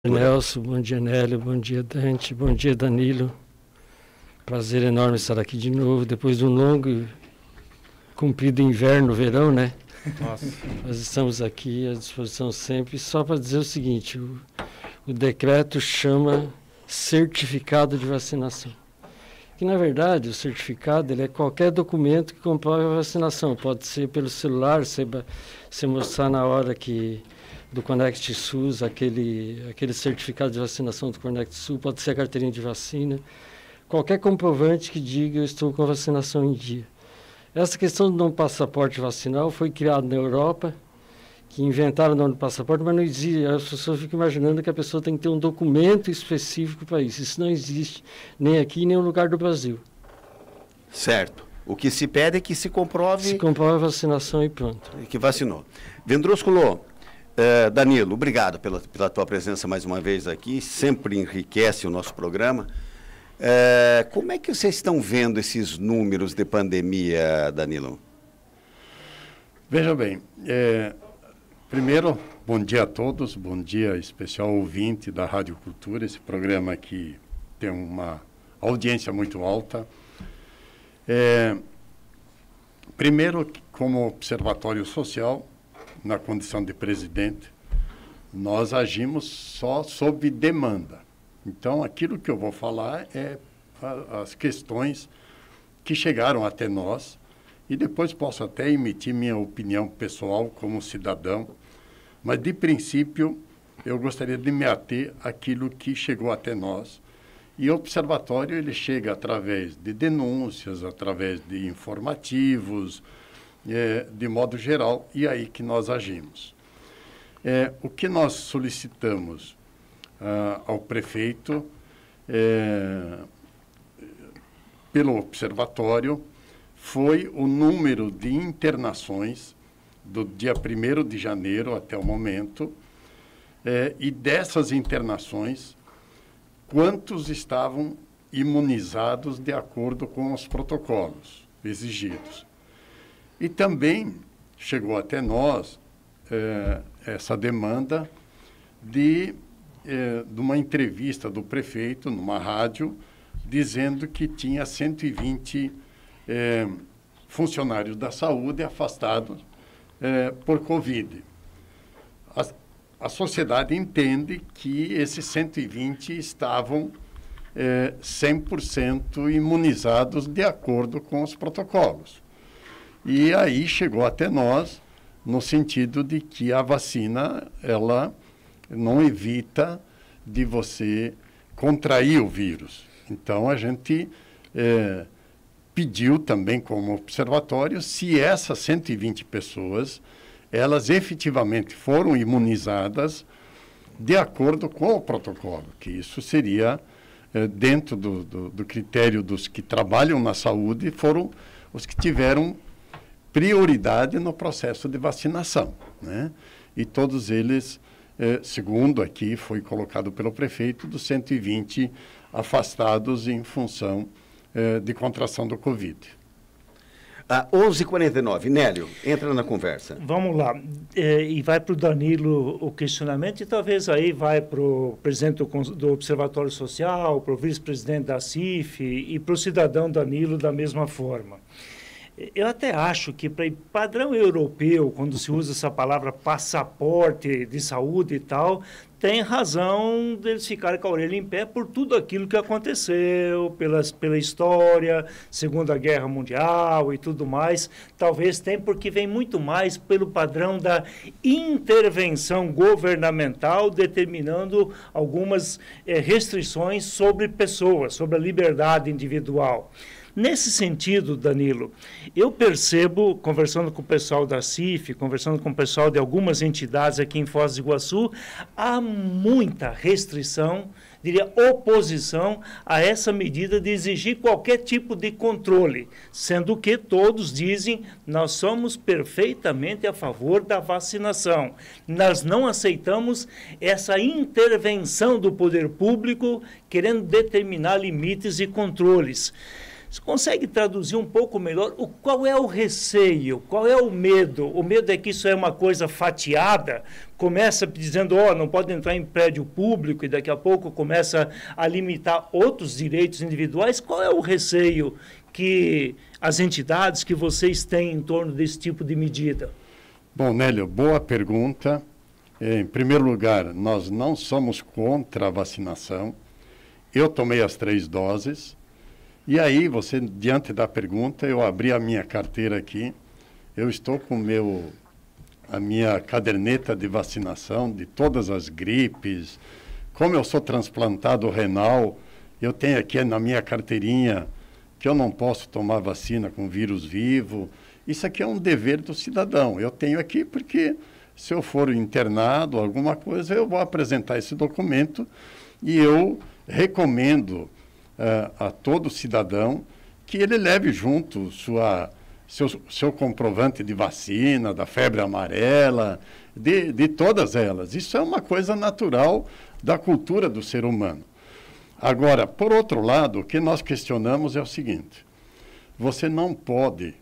Nelson, bom dia Nélio, bom dia Dante, bom dia Danilo. Prazer enorme estar aqui de novo, depois de um longo e comprido inverno, verão, né? Nossa. Nós estamos aqui à disposição sempre, só para dizer o seguinte, o decreto chama certificado de vacinação. Que, na verdade, o certificado ele é qualquer documento que comprove a vacinação. Pode ser pelo celular, você mostrar na hora do Conect SUS, aquele certificado de vacinação do Conect SUS, pode ser a carteirinha de vacina. Qualquer comprovante que diga eu estou com a vacinação em dia. Essa questão do passaporte vacinal foi criada na Europa, que inventaram o nome do passaporte, mas não existe. As pessoas ficam imaginando que a pessoa tem que ter um documento específico para isso. Isso não existe, nem aqui, nem no lugar do Brasil. Certo. O que se pede é que se comprove... Se comprove a vacinação e pronto. Que vacinou. Vendrúsculo, Danilo, obrigado pela tua presença mais uma vez aqui. Sempre enriquece o nosso programa. Como é que vocês estão vendo esses números de pandemia, Danilo? Veja bem, primeiro, bom dia a todos, bom dia especial ouvinte da Rádio Cultura, esse programa que tem uma audiência muito alta. Primeiro, como Observatório Social, na condição de presidente, nós agimos só sob demanda. Então, aquilo que eu vou falar é as questões que chegaram até nós, e depois posso até emitir minha opinião pessoal como cidadão, mas, de princípio, eu gostaria de me ater àquilo que chegou até nós. E o observatório ele chega através de denúncias, através de informativos, de modo geral, e aí que nós agimos. O que nós solicitamos ao prefeito, pelo observatório, foi o número de internações do dia 1º de janeiro até o momento, e dessas internações, quantos estavam imunizados de acordo com os protocolos exigidos. E também chegou até nós essa demanda de uma entrevista do prefeito numa rádio, dizendo que tinha 120 funcionários da saúde afastados por Covid. A sociedade entende que esses 120 estavam 100% imunizados de acordo com os protocolos. E aí chegou até nós no sentido de que a vacina, ela não evita de você contrair o vírus. Então, a gente pediu também como observatório se essas 120 pessoas, elas efetivamente foram imunizadas de acordo com o protocolo, que isso seria, dentro do critério dos que trabalham na saúde, foram os que tiveram prioridade no processo de vacinação, né? E todos eles, segundo aqui foi colocado pelo prefeito, dos 120 afastados em função de contração do Covid. 11h49, Nélio, entra na conversa. Vamos lá, e vai para o Danilo o questionamento, e talvez aí vai para o presidente do Observatório Social, para o vice-presidente da CIF e para o cidadão Danilo da mesma forma. Eu até acho que, para padrão europeu, quando se usa essa palavra passaporte de saúde e tal, tem razão deles ficarem com a orelha em pé por tudo aquilo que aconteceu, pela história, Segunda Guerra Mundial e tudo mais. Talvez tem, porque vem muito mais pelo padrão da intervenção governamental, determinando algumas restrições sobre pessoas, sobre a liberdade individual. Nesse sentido, Danilo, eu percebo, conversando com o pessoal da CIF, conversando com o pessoal de algumas entidades aqui em Foz do Iguaçu, há muita restrição, diria oposição a essa medida de exigir qualquer tipo de controle, sendo que todos dizem nós somos perfeitamente a favor da vacinação. Nós não aceitamos essa intervenção do poder público querendo determinar limites e controles. Você consegue traduzir um pouco melhor qual é o receio, qual é o medo? O medo é que isso é uma coisa fatiada, começa dizendo, não pode entrar em prédio público e daqui a pouco começa a limitar outros direitos individuais. Qual é o receio que as entidades, que vocês têm em torno desse tipo de medida? Bom, Nélio, boa pergunta. Em primeiro lugar, nós não somos contra a vacinação. Eu tomei as 3 doses. E aí, você, diante da pergunta, eu abri a minha carteira aqui. Eu estou com a minha caderneta de vacinação de todas as gripes. Como eu sou transplantado renal, eu tenho aqui na minha carteirinha que eu não posso tomar vacina com vírus vivo. Isso aqui é um dever do cidadão. Eu tenho aqui porque, se eu for internado, alguma coisa, eu vou apresentar esse documento e eu recomendo a todo cidadão que ele leve junto seu comprovante de vacina, da febre amarela, de todas elas. Isso é uma coisa natural da cultura do ser humano. Agora, por outro lado, o que nós questionamos é o seguinte: você não pode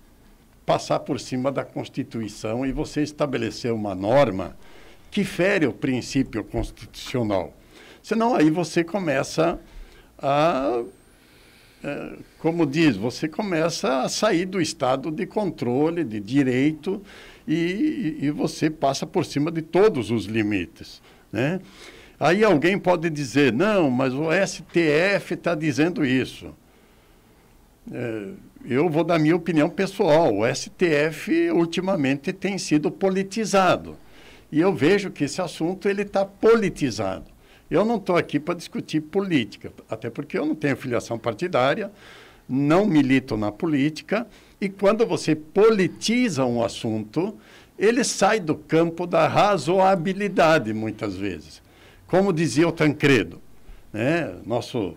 passar por cima da Constituição e você estabelecer uma norma que fere o princípio constitucional. Senão aí você começa como diz, você começa a sair do estado de controle, de direito, e você passa por cima de todos os limites, né? Aí alguém pode dizer, não, mas o STF está dizendo isso. Eu vou dar minha opinião pessoal. O STF ultimamente tem sido politizado. E eu vejo que esse assunto está politizado. Eu não estou aqui para discutir política, até porque eu não tenho filiação partidária, não milito na política, e quando você politiza um assunto, ele sai do campo da razoabilidade, muitas vezes. Como dizia o Tancredo, né? Nosso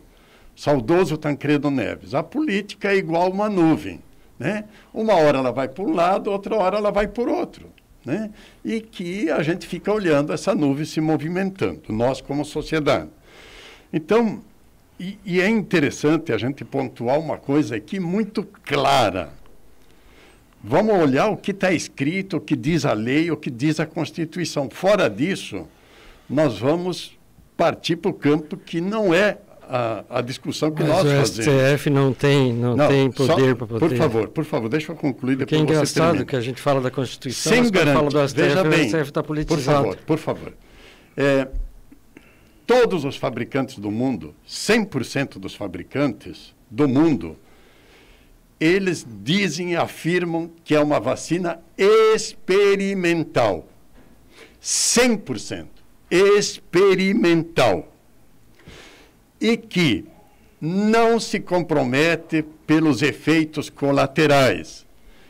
saudoso Tancredo Neves, a política é igual uma nuvem, né? Uma hora ela vai por um lado, outra hora ela vai por outro, né? E que a gente fica olhando essa nuvem se movimentando, nós como sociedade. Então, e é interessante a gente pontuar uma coisa aqui muito clara. Vamos olhar o que está escrito, o que diz a lei, o que diz a Constituição. Fora disso, nós vamos partir para o campo que não é a discussão que nós fazemos. Mas o STF não tem poder para poder... Por favor, deixa eu concluir, porque depois é você termina. engraçado que a gente fala da Constituição, sem mas quando fala do STF, veja bem, o STF está politizado. Por favor. Todos os fabricantes do mundo, 100% dos fabricantes do mundo, eles dizem e afirmam que é uma vacina experimental. 100%. Experimental. E que não se compromete pelos efeitos colaterais.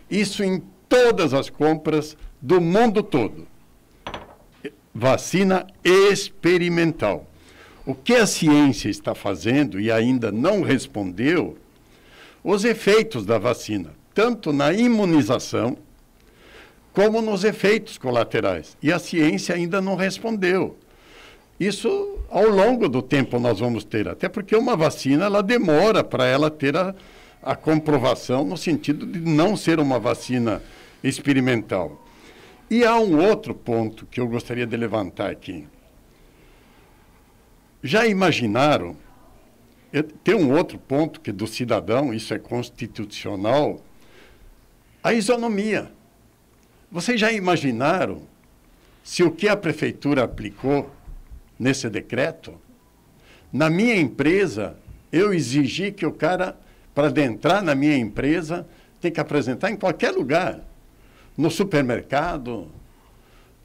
Isso em todas as compras do mundo todo. Vacina experimental. O que a ciência está fazendo e ainda não respondeu, os efeitos da vacina, tanto na imunização como nos efeitos colaterais. E a ciência ainda não respondeu. Isso, ao longo do tempo, nós vamos ter. Até porque uma vacina, ela demora para ela ter a comprovação no sentido de não ser uma vacina experimental. E há um outro ponto que eu gostaria de levantar aqui. Já imaginaram, tem um outro ponto que do cidadão, isso é constitucional, a isonomia. Vocês já imaginaram se o que a prefeitura aplicou nesse decreto, na minha empresa, eu exigi que o cara, para adentrar na minha empresa, tem que apresentar em qualquer lugar, no supermercado,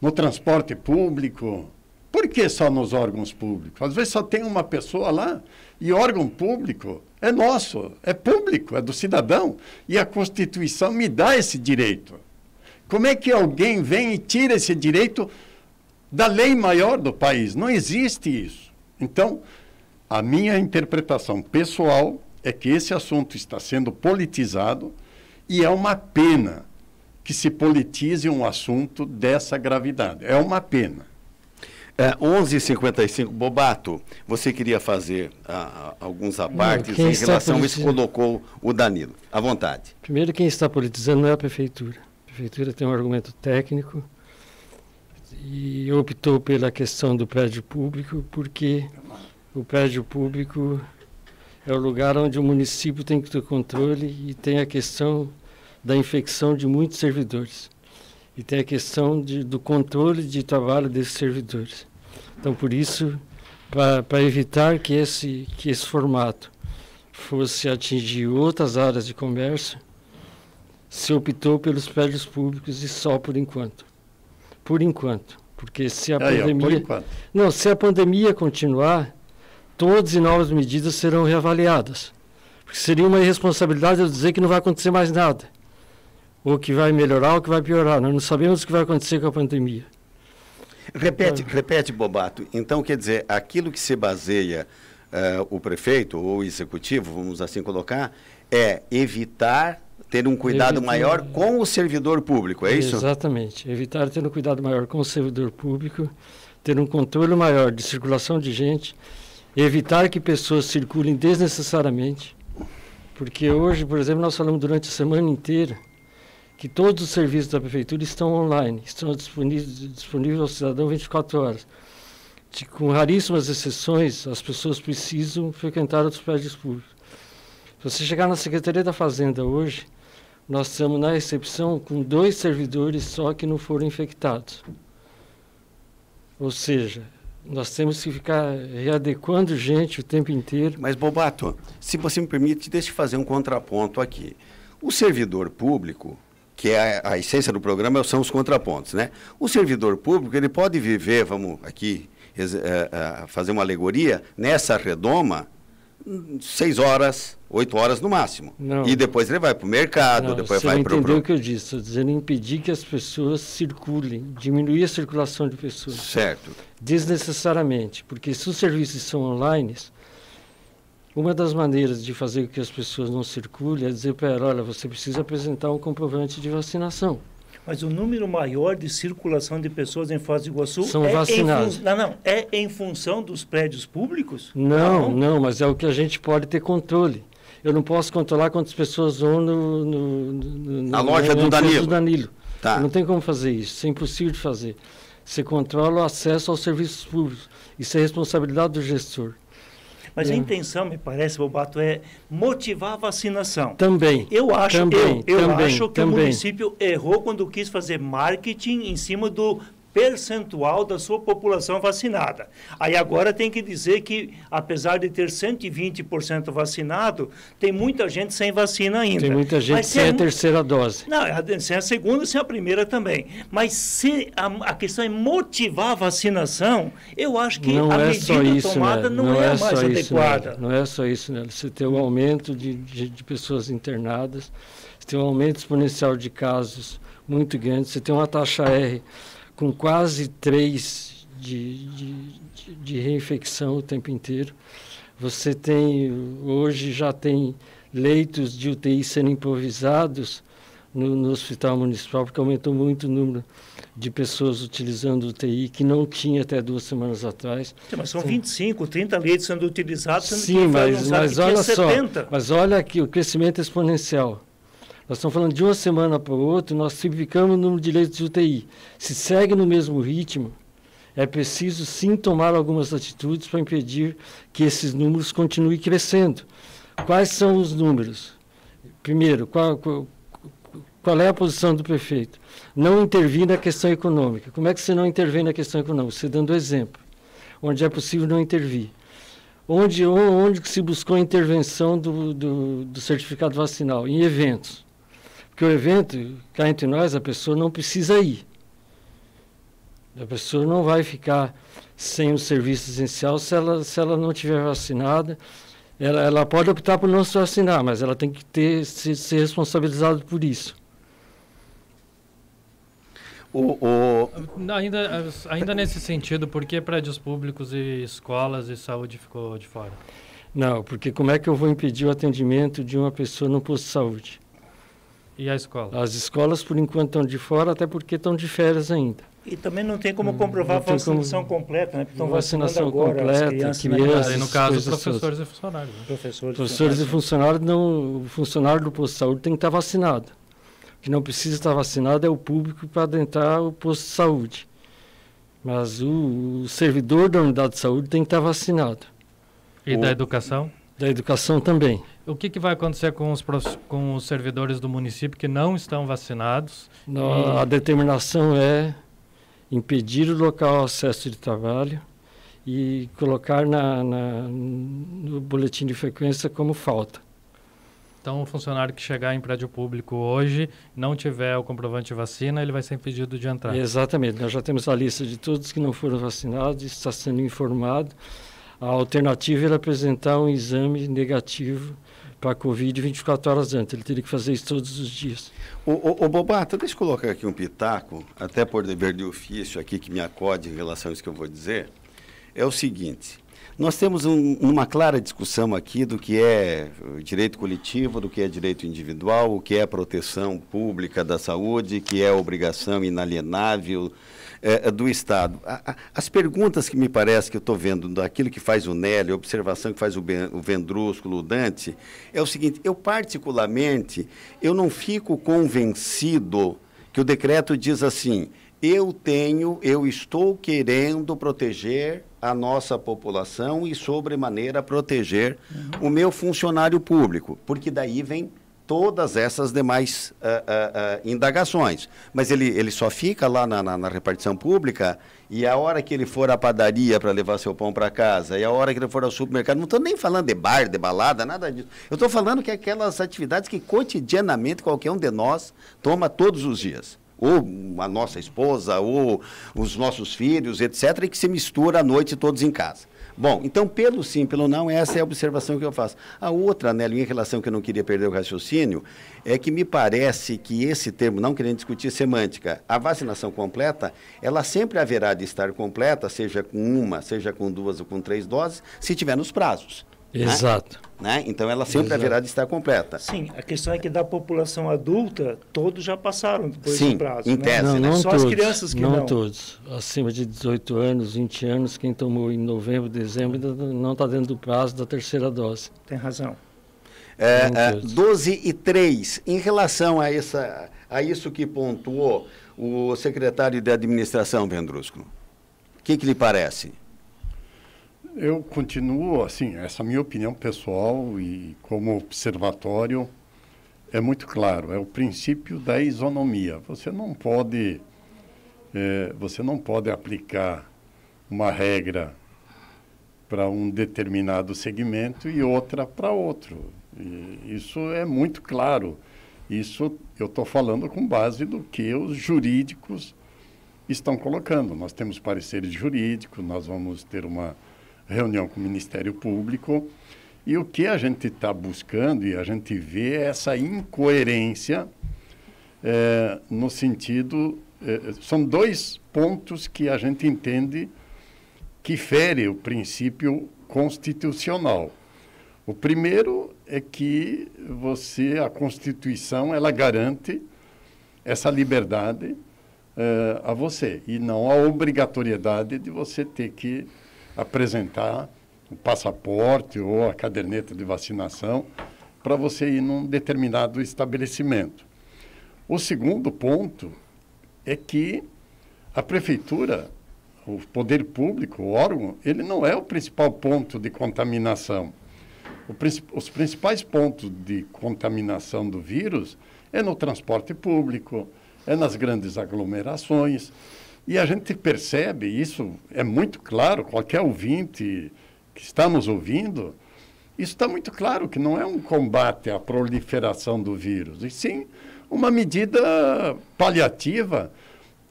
no transporte público. Por que só nos órgãos públicos? Às vezes só tem uma pessoa lá, e órgão público é nosso, é público, é do cidadão, e a Constituição me dá esse direito. Como é que alguém vem e tira esse direito da lei maior do país? Não existe isso. Então, a minha interpretação pessoal é que esse assunto está sendo politizado e é uma pena que se politize um assunto dessa gravidade. É uma pena. 11h55. Bobato, você queria fazer alguns apartes em relação a isso que colocou o Danilo. À vontade. Primeiro, quem está politizando não é a prefeitura. A prefeitura tem um argumento técnico e optou pela questão do prédio público, porque o prédio público é o lugar onde o município tem que ter controle e tem a questão da infecção de muitos servidores. E tem a questão do controle de trabalho desses servidores. Então, por isso, para evitar que esse formato fosse atingir outras áreas de comércio, se optou pelos prédios públicos e só por enquanto. Por enquanto. Porque se a pandemia... Não, se a pandemia continuar, todas as novas medidas serão reavaliadas. Porque seria uma irresponsabilidade eu dizer que não vai acontecer mais nada. Ou que vai melhorar ou que vai piorar. Nós não sabemos o que vai acontecer com a pandemia. Repete, Bobato. Então, quer dizer, aquilo que se baseia o prefeito ou o executivo, vamos assim colocar, é evitar ter um cuidado maior com o servidor público, é isso? Exatamente. Evitar ter um cuidado maior com o servidor público, ter um controle maior de circulação de gente, evitar que pessoas circulem desnecessariamente. Porque hoje, por exemplo, nós falamos durante a semana inteira que todos os serviços da prefeitura estão online, estão disponíveis ao cidadão 24 horas. Com raríssimas exceções, as pessoas precisam frequentar os prédios públicos. Se você chegar na Secretaria da Fazenda hoje, nós estamos na recepção com 2 servidores só que não foram infectados. Ou seja, nós temos que ficar readequando gente o tempo inteiro. Mas, Bobato, se você me permite, deixa eu fazer um contraponto aqui. O servidor público, que é a essência do programa, são os contrapontos, né? O servidor público, ele pode viver, vamos aqui fazer uma alegoria, nessa redoma, 6 horas, 8 horas no máximo. Não. E depois ele vai para o mercado, Não, depois você vai não para o... entendeu o que eu disse, estou dizendo impedir que as pessoas circulem, diminuir a circulação de pessoas. Certo. Desnecessariamente, porque se os serviços são online, uma das maneiras de fazer com que as pessoas não circulem é dizer para ela, olha, você precisa apresentar um comprovante de vacinação. Mas o número maior de circulação de pessoas em Foz do Iguaçu são vacinados. É em função dos prédios públicos? Não, mas é o que a gente pode ter controle. Eu não posso controlar quantas pessoas vão na loja do Danilo. Tá. Não tem como fazer isso, isso é impossível de fazer. Você controla o acesso aos serviços públicos. Isso é responsabilidade do gestor. Mas a intenção, me parece, Bobato, é motivar a vacinação. Também. Eu acho que o município errou quando quis fazer marketing em cima do percentual da sua população vacinada. Aí agora tem que dizer que, apesar de ter 120% vacinado, tem muita gente sem vacina ainda. Tem muita gente sem a terceira dose. Não, sem a segunda, sem a primeira também. Mas se a questão é motivar a vacinação, eu acho que a medida tomada não é a mais adequada. Não é só isso, né? Você tem um aumento de pessoas internadas, você tem um aumento exponencial de casos muito grande, você tem uma taxa R com quase 3 de reinfecção o tempo inteiro. Você tem, hoje já tem leitos de UTI sendo improvisados no hospital municipal, porque aumentou muito o número de pessoas utilizando UTI, que não tinha até 2 semanas atrás. Sim, mas são 25, 30 leitos sendo utilizados, sendo sim, mas olha só, 70. Mas olha aqui, o crescimento exponencial. Nós estamos falando de uma semana para outra, nós triplicamos o número de leitos de UTI. Se segue no mesmo ritmo, é preciso sim tomar algumas atitudes para impedir que esses números continuem crescendo. Quais são os números? Primeiro, qual é a posição do prefeito? Não intervir na questão econômica. Como é que você não intervém na questão econômica? Você dando exemplo, onde é possível não intervir. Onde que se buscou a intervenção do certificado vacinal? Em eventos. Porque o evento, cá entre nós, a pessoa não precisa ir. A pessoa não vai ficar sem o serviço essencial se ela não estiver vacinada. Ela pode optar por não se vacinar, mas ela tem que ser responsabilizada por isso. Ainda nesse sentido, por que prédios públicos e escolas e saúde ficou de fora? Não, porque como é que eu vou impedir o atendimento de uma pessoa no posto de saúde? E a escola? As escolas, por enquanto, estão de fora, até porque estão de férias ainda. E também não tem como comprovar a vacinação completa, né? Porque estão vacinação vacinando agora completa, as crianças. crianças, Aí, no caso, coisas professores e funcionários. Né? Professores e funcionários, não, o funcionário do posto de saúde tem que estar vacinado. O que não precisa estar vacinado é o público para adentrar o posto de saúde. Mas o servidor da unidade de saúde tem que estar vacinado. E da educação? Da educação também. O que vai acontecer com os servidores do município que não estão vacinados? A determinação é impedir o local acesso de trabalho e colocar no boletim de frequência como falta. Então, o funcionário que chegar em prédio público hoje, não tiver o comprovante de vacina, ele vai ser impedido de entrar. Exatamente. Nós já temos a lista de todos que não foram vacinados, está sendo informado. A alternativa era apresentar um exame negativo para a Covid 24 horas antes. Ele teria que fazer isso todos os dias. Ô Bobato, deixa eu colocar aqui um pitaco, até por dever de ofício aqui que me acode em relação a isso que eu vou dizer. É o seguinte, nós temos uma clara discussão aqui do que é direito coletivo, do que é direito individual, o que é proteção pública da saúde, que é obrigação inalienável do Estado. As perguntas que me parece que eu estou vendo daquilo que faz o Nélio, a observação que faz o Vendrúsculo, o Dante, é o seguinte, eu particularmente, eu não fico convencido que o decreto diz assim, eu estou querendo proteger a nossa população e, sobremaneira, proteger o meu funcionário público, porque daí vem todas essas demais indagações. Mas ele só fica lá na repartição pública e a hora que ele for à padaria para levar seu pão para casa e a hora que ele for ao supermercado, não estou nem falando de bar, de balada, nada disso. Eu estou falando que é aquelas atividades que cotidianamente qualquer um de nós toma todos os dias. Ou a nossa esposa, ou os nossos filhos, etc., e que se mistura à noite todos em casa. Bom, então, pelo sim, pelo não, essa é a observação que eu faço. A outra, Nélio, em relação que eu não queria perder o raciocínio, é que me parece que esse termo, não querendo discutir semântica, a vacinação completa, ela sempre haverá de estar completa, seja com uma, seja com 2 ou com 3 doses, se tiver nos prazos. Exato. Né? Então, ela sempre haverá de estar completa. Sim, a questão é que da população adulta, todos já passaram depois do prazo. Em tese, não só todos, as crianças que não. Não todos. Acima de 18 anos, 20 anos, quem tomou em novembro, dezembro, não está dentro do prazo da terceira dose. Tem razão. 12:03, em relação a isso que pontuou o secretário de administração, Vendrúsculo, o que lhe parece? Eu continuo, assim, essa minha opinião pessoal e como observatório é muito claro, é o princípio da isonomia. Você não pode aplicar uma regra para um determinado segmento e outra para outro. E isso é muito claro. Isso eu estou falando com base do que os jurídicos estão colocando. Nós temos pareceres jurídicos, nós vamos ter uma reunião com o Ministério Público, e o que a gente está buscando, e a gente vê essa incoerência no sentido... são 2 pontos que a gente entende que fere o princípio constitucional. O primeiro é que a Constituição, ela garante essa liberdade a você, e não a obrigatoriedade de você ter que apresentar o passaporte ou a caderneta de vacinação para você ir num determinado estabelecimento. O segundo ponto é que a prefeitura, o poder público, o órgão, ele não é o principal ponto de contaminação. Os principais pontos de contaminação do vírus é no transporte público, é nas grandes aglomerações. E a gente percebe, isso é muito claro, qualquer ouvinte que está nos ouvindo, isso está muito claro, que não é um combate à proliferação do vírus, e sim uma medida paliativa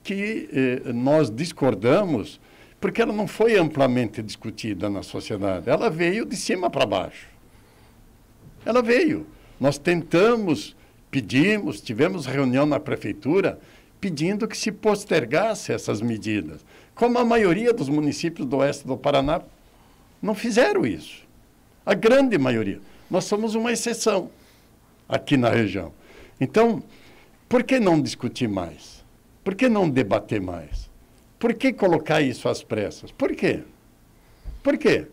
que nós discordamos, porque ela não foi amplamente discutida na sociedade, ela veio de cima para baixo. Ela veio. Nós tentamos, pedimos, tivemos reunião na prefeitura, pedindo que se postergasse essas medidas. Como a maioria dos municípios do oeste do Paraná não fizeram isso. A grande maioria. Nós somos uma exceção aqui na região. Então, por que não discutir mais? Por que não debater mais? Por que colocar isso às pressas? Por quê? Por quê?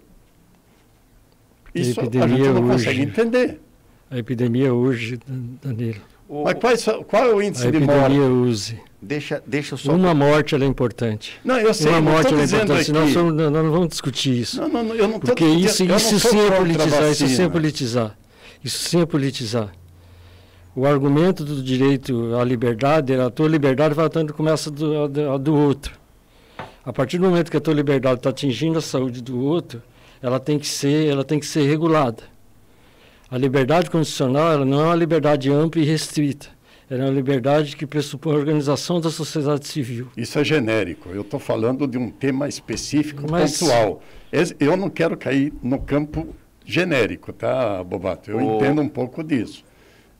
Isso a gente não consegue entender. A epidemia urge, Danilo. Mas qual é o índice de morte? A epidemia use. Deixa eu só... Uma morte ela é importante. Não, eu sei, uma morte ela é importante, senão aqui... nós não vamos discutir isso. Não, eu não estou porque isso sim é politizar, isso sim é politizar. Isso sim é politizar. O argumento do direito à liberdade, a tua liberdade vai tanto começa do outro. A partir do momento que a tua liberdade está atingindo a saúde do outro, ela tem que ser regulada. A liberdade constitucional ela não é uma liberdade ampla e restrita. Ela é uma liberdade que pressupõe a organização da sociedade civil. Isso é genérico. Eu estou falando de um tema específico, pontual. Eu não quero cair no campo genérico, tá, Bobato? Eu entendo um pouco disso.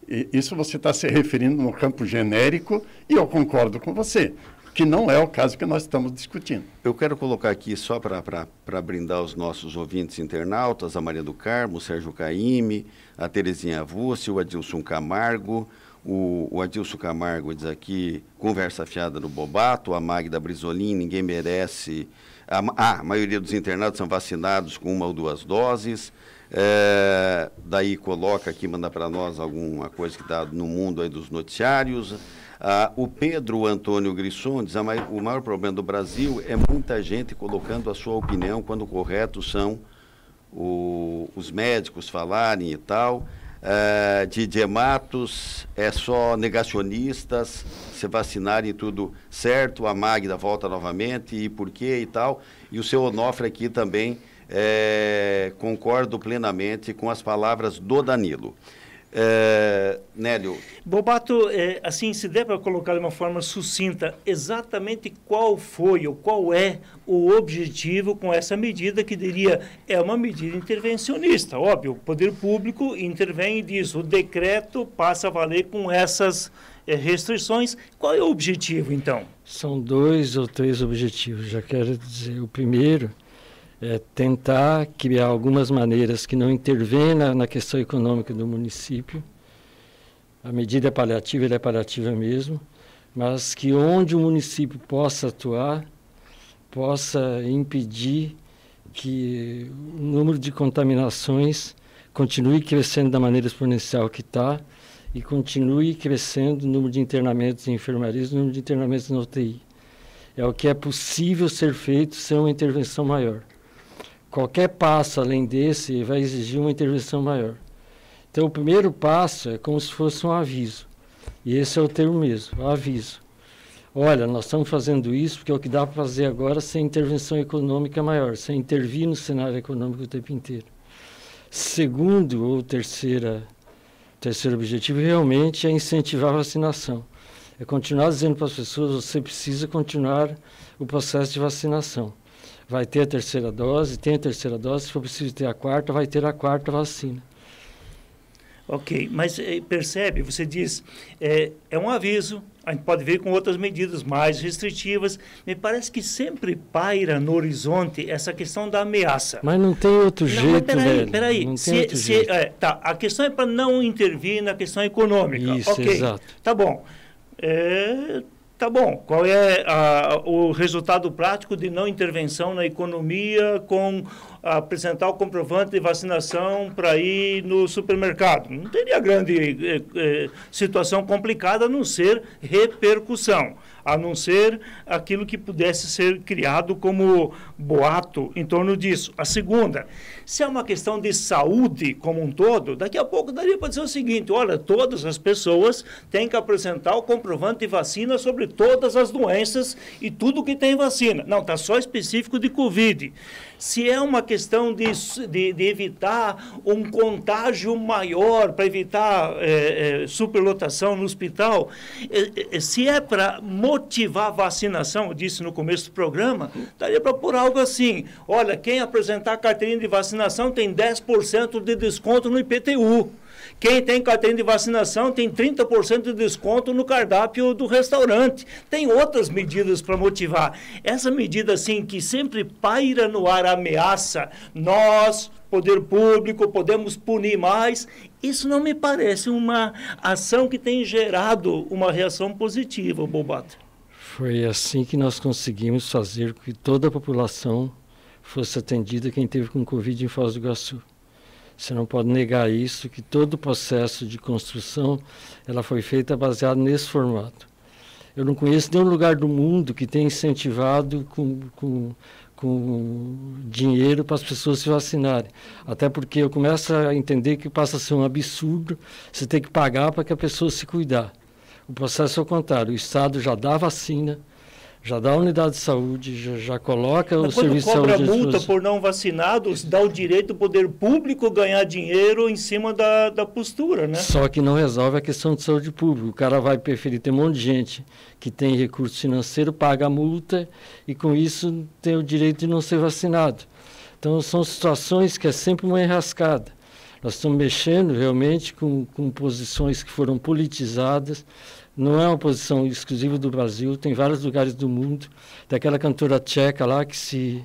E isso você está se referindo no campo genérico e eu concordo com você, que não é o caso que nós estamos discutindo. Eu quero colocar aqui, só para brindar os nossos ouvintes internautas, a Maria do Carmo, o Sérgio Caime, a Terezinha Avussi, o Adilson Camargo. O Adilson Camargo diz aqui, conversa fiada no Bobato, a Magda Brisolin, ninguém merece... A maioria dos internados são vacinados com 1 ou 2 doses. Daí coloca aqui, manda para nós alguma coisa que está no mundo aí dos noticiários. O Pedro Antônio Grisson diz, o maior problema do Brasil é muita gente colocando a sua opinião quando o correto são os médicos falarem e tal. Didier Matos, é só negacionistas, se vacinarem tudo certo, a Magda volta novamente, e por quê e tal. E o seu Onofre aqui também concordo plenamente com as palavras do Danilo. Nélio. Bobato, assim, se der para colocar de uma forma sucinta, exatamente qual foi ou qual é o objetivo com essa medida, que diria, é uma medida intervencionista, óbvio, o poder público intervém e diz, o decreto passa a valer com essas restrições. Qual é o objetivo, então? São 2 ou 3 objetivos, já quero dizer. O primeiro é tentar criar algumas maneiras que não intervêm na questão econômica do município. A medida é paliativa, ela é paliativa mesmo, mas que onde o município possa atuar, possa impedir que o número de contaminações continue crescendo da maneira exponencial que está e continue crescendo o número de internamentos em enfermarias, o número de internamentos na UTI. É o que é possível ser feito sem uma intervenção maior. Qualquer passo além desse vai exigir uma intervenção maior. Então, o primeiro passo é como se fosse um aviso. E esse é o termo mesmo, o aviso. Olha, nós estamos fazendo isso porque é o que dá para fazer agora sem intervenção econômica maior, sem intervir no cenário econômico o tempo inteiro. Segundo ou terceiro objetivo realmente é incentivar a vacinação. É continuar dizendo para as pessoas, você precisa continuar o processo de vacinação. Vai ter a terceira dose, tem a terceira dose, se for preciso ter a quarta, vai ter a quarta vacina. Ok, mas percebe, você diz, é um aviso, a gente pode ver com outras medidas mais restritivas, me parece que sempre paira no horizonte essa questão da ameaça. Mas não tem outro jeito, velho. Peraí, a questão é para não intervir na questão econômica. Isso, okay, exato. Tá bom. Tá bom, qual é o resultado prático de não intervenção na economia com apresentar o comprovante de vacinação para ir no supermercado? Não teria grande situação complicada a não ser repercussão, a não ser aquilo que pudesse ser criado como boato em torno disso. A segunda, se é uma questão de saúde como um todo, daqui a pouco daria para dizer o seguinte, olha, todas as pessoas têm que apresentar o comprovante de vacina sobre todas as doenças e tudo que tem vacina. Não, está só específico de Covid. Se é uma questão de evitar um contágio maior, para evitar superlotação no hospital, se é para motivar a vacinação, eu disse no começo do programa, daria para pôr algo assim, olha, quem apresentar carteirinha de vacinação tem 10% de desconto no IPTU. Quem tem carteirinha de vacinação tem 30% de desconto no cardápio do restaurante. Tem outras medidas para motivar. Essa medida, assim, que sempre paira no ar a ameaça, nós, poder público, podemos punir mais, isso não me parece uma ação que tem gerado uma reação positiva, Bobato. Foi assim que nós conseguimos fazer com que toda a população fosse atendida, quem teve com Covid em Foz do Iguaçu. Você não pode negar isso, que todo o processo de construção ela foi feita baseado nesse formato. Eu não conheço nenhum lugar do mundo que tenha incentivado com dinheiro para as pessoas se vacinarem. Até porque eu começo a entender que passa a ser um absurdo você ter que pagar para que a pessoa se cuidar. O processo é o contrário. O Estado já dá vacina, já dá a unidade de saúde, já coloca o serviço de saúde. Quando cobra multa por não vacinados, dá o direito do poder público ganhar dinheiro em cima da postura, né? Só que não resolve a questão de saúde pública. O cara vai preferir ter um monte de gente que tem recurso financeiro, paga a multa e com isso tem o direito de não ser vacinado. Então são situações que é sempre uma enrascada. Nós estamos mexendo realmente com posições que foram politizadas. Não é uma posição exclusiva do Brasil, tem vários lugares do mundo. Tem aquela cantora tcheca lá que se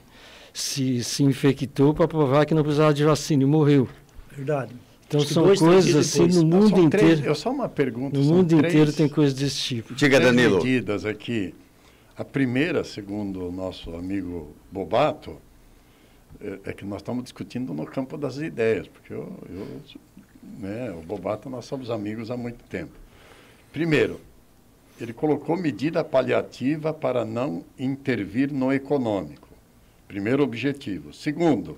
infectou para provar que não precisava de vacina e morreu. Verdade. Então são coisas assim no mundo inteiro. Eu só uma pergunta. No mundo inteiro tem coisas desse tipo. Diga, Danilo. Medidas aqui. A primeira, segundo o nosso amigo Bobato, é que nós estamos discutindo no campo das ideias, porque o Bobato nós somos amigos há muito tempo. Primeiro, ele colocou medida paliativa para não intervir no econômico. Primeiro objetivo. Segundo,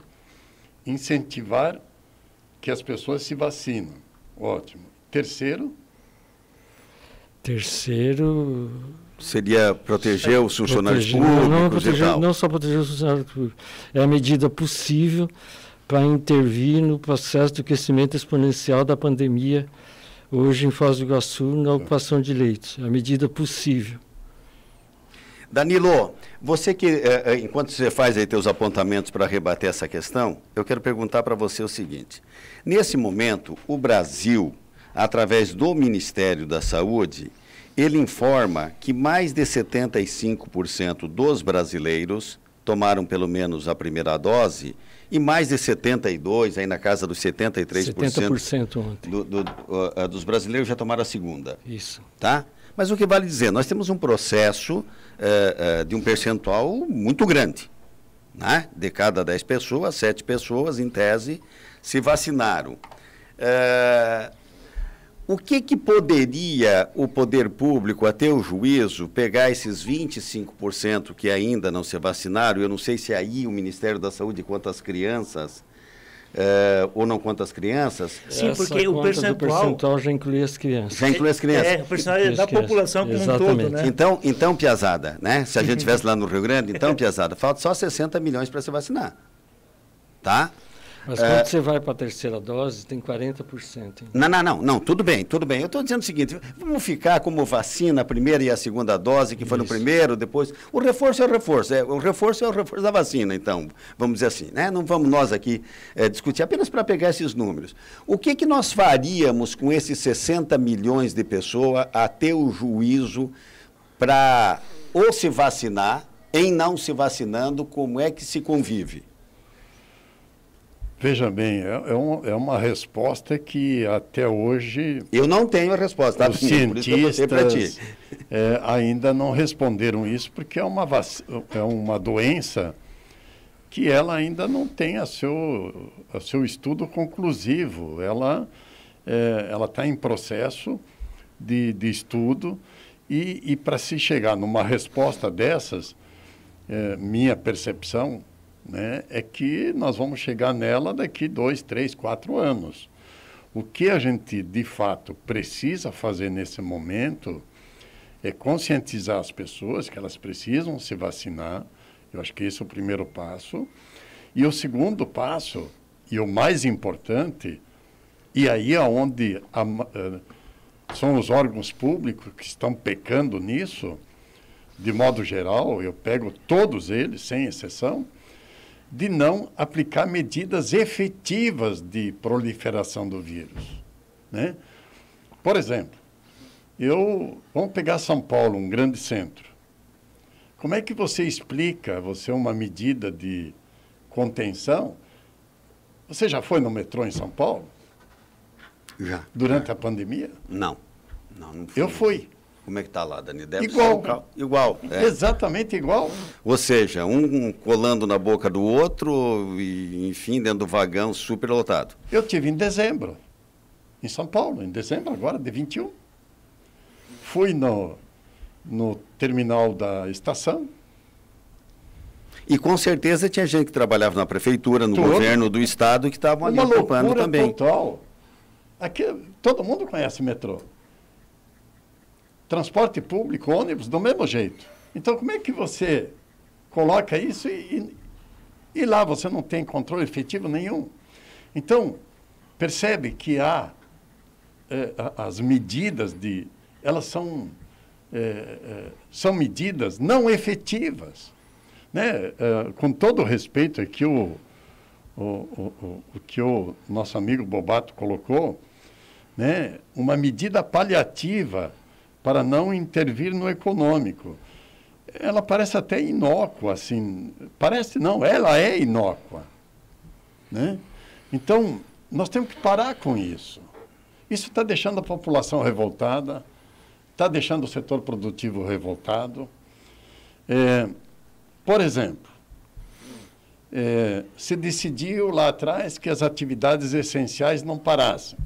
incentivar que as pessoas se vacinam. Ótimo. Terceiro? Terceiro seria proteger os funcionários públicos e tal. Não só proteger os funcionários públicos. É a medida possível para intervir no processo do crescimento exponencial da pandemia hoje em Foz do Iguaçu, na ocupação de leitos. É a medida possível. Danilo, você que, enquanto você faz aí teus apontamentos para rebater essa questão, eu quero perguntar para você o seguinte. Nesse momento, o Brasil, através do Ministério da Saúde, ele informa que mais de 75% dos brasileiros tomaram pelo menos a primeira dose e mais de 72%, aí na casa dos 70% ontem. Dos brasileiros já tomaram a segunda. Isso. Tá? Mas o que vale dizer, nós temos um processo de um percentual muito grande. Né? De cada 10 pessoas, 7 pessoas, em tese, se vacinaram. O que poderia o poder público, a teu juízo, pegar esses 25% que ainda não se vacinaram? Eu não sei se aí o Ministério da Saúde conta as crianças ou não conta as crianças. Sim, porque o percentual já inclui as crianças. Já inclui as crianças. O percentual da população como um todo, né? Então, piazada, né? Se a gente estivesse lá no Rio Grande, então, piazada, falta só 60 milhões para se vacinar. Tá? Mas quando você vai para a terceira dose, tem 40%. Não, tudo bem. Eu estou dizendo o seguinte, vamos ficar como vacina a primeira e a segunda dose, que foi no primeiro, depois... O reforço é o reforço, o reforço é o reforço da vacina, então, vamos dizer assim, né? Não vamos nós aqui discutir, apenas para pegar esses números. O que nós faríamos com esses 60 milhões de pessoas, a teu juízo, para ou se vacinar, em não se vacinando, como é que se convive? Veja bem, é uma resposta que até hoje... Eu não tenho a resposta, tá? Os cientistas ainda não responderam isso, porque é uma doença que ela ainda não tem a seu estudo conclusivo. Ela está em processo de estudo e para se chegar numa resposta dessas, minha percepção... né, é que nós vamos chegar nela daqui 2, 3, 4 anos. O que a gente, de fato, precisa fazer nesse momento é conscientizar as pessoas que elas precisam se vacinar. Eu acho que esse é o primeiro passo. E o segundo passo, e o mais importante, e aí é onde são os órgãos públicos que estão pecando nisso, de modo geral, eu pego todos eles, sem exceção, de não aplicar medidas efetivas de proliferação do vírus. Né? Por exemplo, vamos pegar São Paulo, um grande centro. Como é que você explica, uma medida de contenção? Você já foi no metrô em São Paulo? Já. Durante a pandemia? Não fui. Eu fui. Como é que está lá, Dani? Deve Igual. ser igual. É. Exatamente igual. Ou seja, um colando na boca do outro e, enfim, dentro do vagão super lotado. Eu tive em dezembro, em São Paulo, em dezembro agora, de 21. Fui no terminal da estação. E com certeza tinha gente que trabalhava na prefeitura, no governo do estado, que estavam ali ocupando também. Uma loucura total. Aqui, todo mundo conhece metrô. Transporte público, ônibus, do mesmo jeito. Então, como é que você coloca isso e lá você não tem controle efetivo nenhum? Então, percebe que há as medidas elas são medidas não efetivas. Né? Com todo o respeito aqui, o que o nosso amigo Bobato colocou, né? Uma medida paliativa para não intervir no econômico. Ela parece até inócua, assim. Parece não, ela é inócua. Né? Então, nós temos que parar com isso. Isso está deixando a população revoltada, está deixando o setor produtivo revoltado. Por exemplo, se decidiu lá atrás que as atividades essenciais não parassem.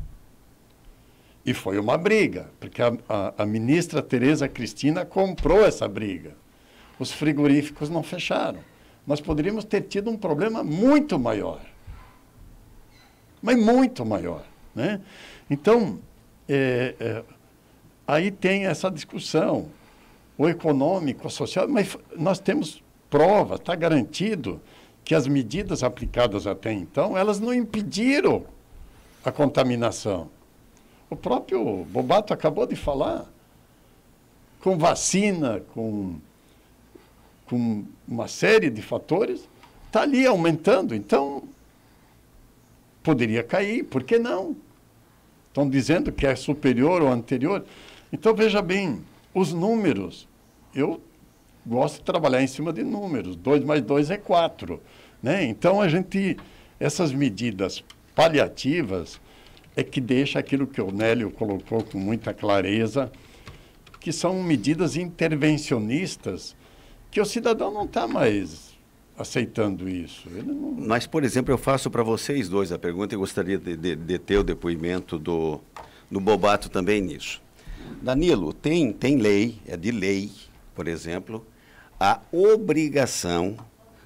E foi uma briga, porque a ministra Tereza Cristina comprou essa briga. Os frigoríficos não fecharam. Nós poderíamos ter tido um problema muito maior. Mas muito maior. Né? Então, aí tem essa discussão. O econômico, o social, mas nós temos prova, está garantido que as medidas aplicadas até então, elas não impediram a contaminação. O próprio Bobato acabou de falar, com vacina, com uma série de fatores, está ali aumentando. Então, poderia cair, por que não? Estão dizendo que é superior ou anterior. Então, veja bem, os números, eu gosto de trabalhar em cima de números, 2 mais 2 é 4. Né? Então, essas medidas paliativas é que deixa aquilo que o Nélio colocou com muita clareza, que são medidas intervencionistas, que o cidadão não está mais aceitando isso. Ele não... Mas, por exemplo, eu faço para vocês dois a pergunta e gostaria de ter o depoimento do Bobato também nisso. Danilo, tem lei, é de lei, por exemplo, a obrigação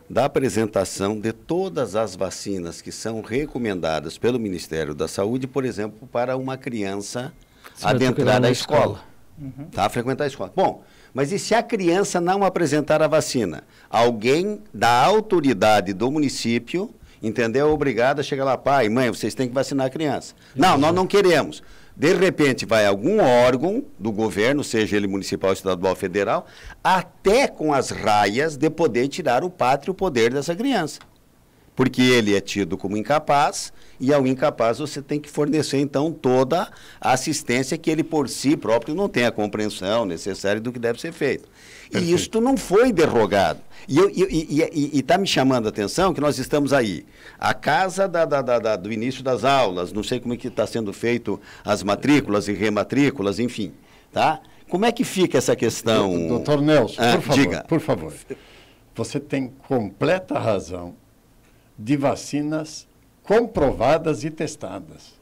da apresentação de todas as vacinas que são recomendadas pelo Ministério da Saúde, por exemplo, para uma criança adentrar na escola. Uhum. Tá? Frequentar a escola. Bom, mas e se a criança não apresentar a vacina? Alguém da autoridade do município, entendeu? É obrigado a chegar lá, pai, mãe, vocês têm que vacinar a criança. Não, nós não queremos. De repente, vai algum órgão do governo, seja ele municipal, estadual, federal, até com as raias de poder tirar o pátrio poder dessa criança. Porque ele é tido como incapaz, e ao incapaz você tem que fornecer, então, toda a assistência que ele, por si próprio, não tem a compreensão necessária do que deve ser feito. Perfeito. E isto não foi derrogado. E está me chamando a atenção que nós estamos aí, a casa do início das aulas, não sei como é que está sendo feito as matrículas e rematrículas, enfim, tá? Como é que fica essa questão? Doutor Nelson, diga. Por favor, você tem completa razão de vacinas comprovadas e testadas.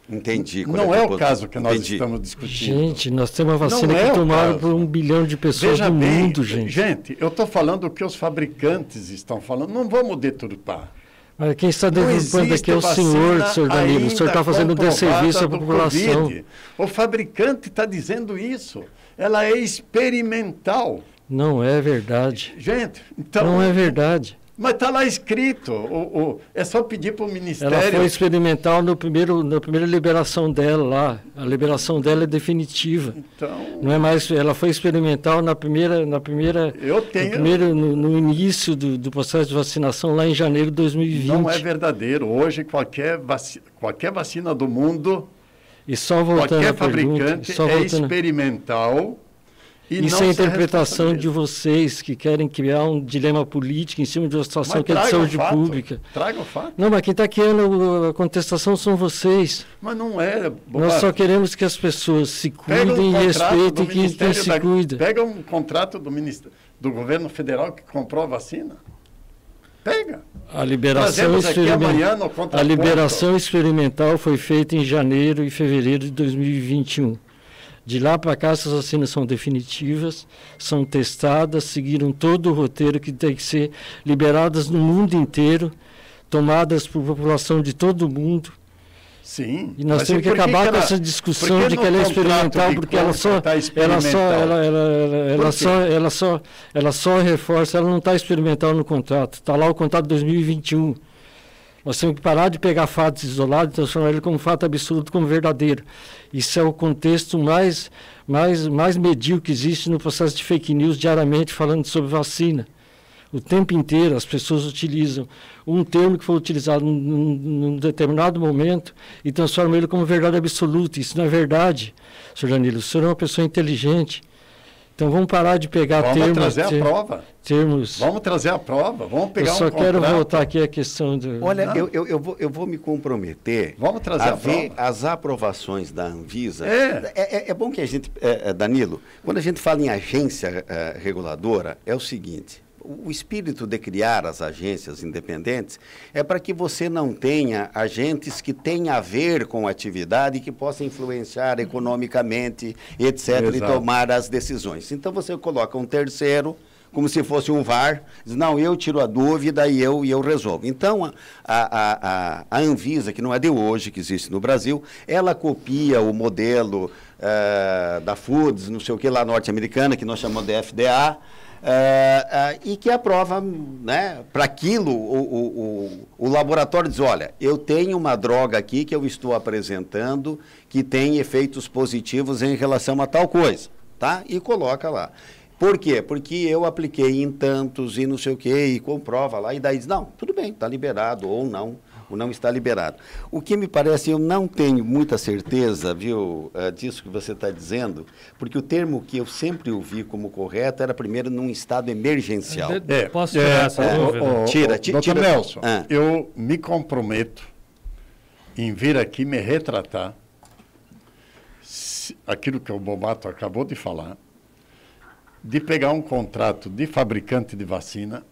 Entendi. Não é o caso que nós estamos discutindo. Gente, nós temos uma vacina que tomaram por 1 bilhão de pessoas no mundo, gente. Gente, eu estou falando o que os fabricantes estão falando. Não vamos deturpar. Mas quem está deturpando aqui é o senhor Danilo. O senhor está fazendo um desserviço à população. COVID. O fabricante está dizendo isso. Ela é experimental. Não é verdade. Gente, então... Não é verdade. Mas está lá escrito, é só pedir para o Ministério... Ela foi experimental na primeira liberação dela lá. A liberação dela é definitiva. Então... Não é mais, ela foi experimental no início do processo de vacinação lá em janeiro de 2020. Não é verdadeiro. Hoje qualquer vacina do mundo, e só voltando qualquer fabricante experimental Isso é a interpretação de vocês que querem criar um dilema político em cima de uma situação que é de saúde pública. Traga o fato. Não, mas quem está criando a contestação são vocês. Mas não é. Nós só queremos que as pessoas se cuidem e respeitem quem se cuida. Pega um contrato do governo federal que comprou a vacina. Pega. A liberação experimental foi feita em janeiro e fevereiro de 2021. De lá para cá, essas vacinas são definitivas, são testadas, seguiram todo o roteiro que tem que ser liberadas no mundo inteiro, tomadas por população de todo o mundo. Sim. E nós temos que acabar com essa discussão de que ela é experimental, porque ela só reforça, ela não está experimental no contrato. Está lá o contrato de 2021. Nós temos que parar de pegar fatos isolados e transformar ele como fato absoluto, como verdadeiro. Isso é o contexto mais medíocre que existe no processo de fake news diariamente falando sobre vacina. O tempo inteiro as pessoas utilizam um termo que foi utilizado num determinado momento e transformam ele como verdade absoluta. Isso não é verdade, Sr. Danilo. O senhor é uma pessoa inteligente. Então vamos parar de pegar termos... Vamos trazer a prova. Vamos trazer a prova. Vamos pegar Eu só quero voltar aqui à questão do... Olha, eu vou me comprometer a ver as aprovações da Anvisa. É bom que a gente... Danilo, quando a gente fala em agência reguladora, é o seguinte... O espírito de criar as agências independentes é para que você não tenha agentes que tenham a ver com a atividade e que possam influenciar economicamente, etc., Exato. E tomar as decisões. Então, você coloca um terceiro, como se fosse um VAR, diz, não, eu tiro a dúvida e eu resolvo. Então, a Anvisa, que não é de hoje, que existe no Brasil, ela copia o modelo da Foods, não sei o que, lá norte-americana, que nós chamamos de FDA, e que aprova, né, para aquilo, o laboratório diz, olha, eu tenho uma droga aqui que eu estou apresentando que tem efeitos positivos em relação a tal coisa, tá? E coloca lá. Por quê? Porque eu apliquei em tantos e não sei o quê, e comprova lá, e daí diz, não, tudo bem, está liberado ou não está liberado. O que me parece, eu não tenho muita certeza, viu, disso que você está dizendo, porque o termo que eu sempre ouvi como correto era primeiro num estado emergencial. Posso tirar essa dúvida? Tira. Dr. Nelson, eu me comprometo em vir aqui me retratar, aquilo que o Bobato acabou de falar, de pegar um contrato de fabricante de vacina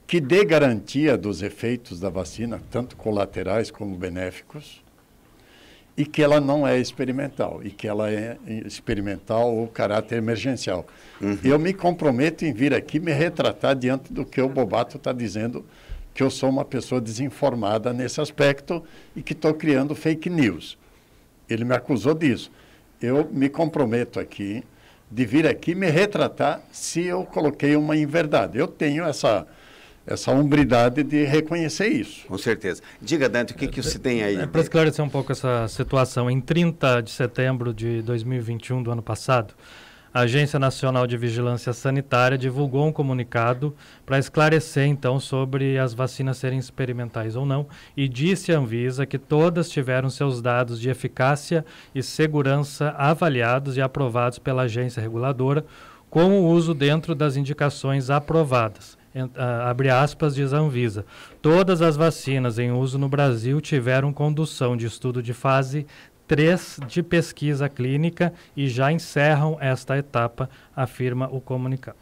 que dê garantia dos efeitos da vacina, tanto colaterais como benéficos, e que ela não é experimental, e que ela é experimental ou caráter emergencial. Uhum. Eu me comprometo em vir aqui me retratar diante do que o Bobato está dizendo, que eu sou uma pessoa desinformada nesse aspecto e que estou criando fake news. Ele me acusou disso. Eu me comprometo aqui de vir aqui me retratar se eu coloquei uma inverdade. Eu tenho essa hombridade de reconhecer isso. Com certeza. Diga, Dante, o que você tem aí? Para esclarecer um pouco essa situação, em 30 de setembro de 2021, do ano passado, a Agência Nacional de Vigilância Sanitária divulgou um comunicado para esclarecer, então, sobre as vacinas serem experimentais ou não, e disse à Anvisa que todas tiveram seus dados de eficácia e segurança avaliados e aprovados pela agência reguladora, com o uso dentro das indicações aprovadas. Abre aspas, diz a Anvisa. Todas as vacinas em uso no Brasil tiveram condução de estudo de fase 3 de pesquisa clínica e já encerram esta etapa, afirma o comunicado.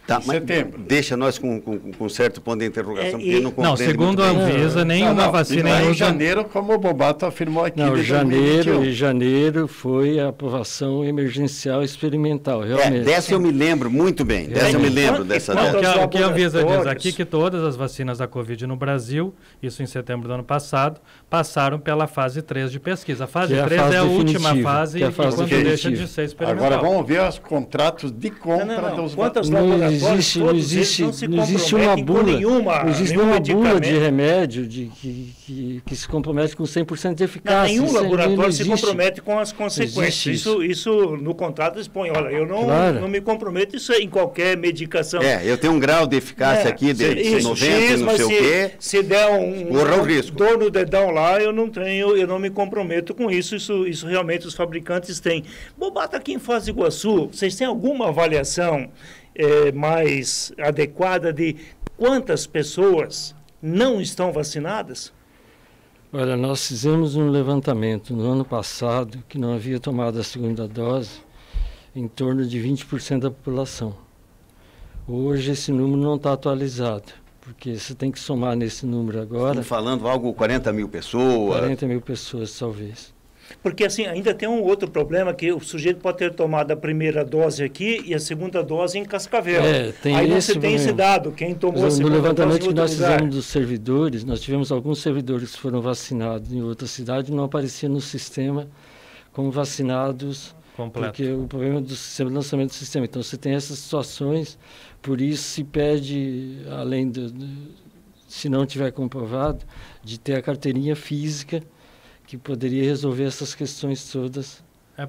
Tá, mas deixa nós com certo ponto de interrogação, porque não compreende. Não, segundo a Anvisa, nenhuma vacina em uso... Em janeiro, como o Bobato afirmou aqui... Não, janeiro foi a aprovação emergencial experimental, realmente. Dessa eu me lembro muito bem, eu me lembro dessa data. O que a Anvisa diz aqui que todas as vacinas da Covid no Brasil, isso em setembro do ano passado, passaram pela fase 3 de pesquisa. A fase 3 é a última fase, quando deixa de ser experimental. Agora vamos ver os contratos de compra dos vacinas. laboratórios não existe uma bula, não existe uma bula de remédio que se compromete com 100% de eficácia. Nenhum laboratório se compromete com as consequências. Isso no contrato eles põem, olha, eu não me comprometo isso em qualquer medicação. Eu tenho um grau de eficácia aqui de 90, não sei o quê. Se der dor no dedão lá, eu não me comprometo com isso. Isso realmente os fabricantes têm. Bobato, aqui em Foz do Iguaçu, vocês têm alguma avaliação mais adequada de quantas pessoas não estão vacinadas? Olha, nós fizemos um levantamento no ano passado que não havia tomado a segunda dose em torno de 20% da população. Hoje esse número não está atualizado, porque você tem que somar nesse número agora... Estamos falando algo 40 mil pessoas. 40 mil pessoas, talvez. Porque assim, ainda tem um outro problema, que o sujeito pode ter tomado a primeira dose aqui e a segunda dose em Cascavel. Aí você tem esse dado, quem tomou a segunda dose. No levantamento que nós fizemos dos servidores, nós tivemos alguns servidores que foram vacinados em outra cidade e não aparecia no sistema como vacinados, completo. Porque o problema do sistema, do lançamento do sistema. Então você tem essas situações, por isso se pede, além se não tiver comprovado, de ter a carteirinha física, que poderia resolver essas questões todas.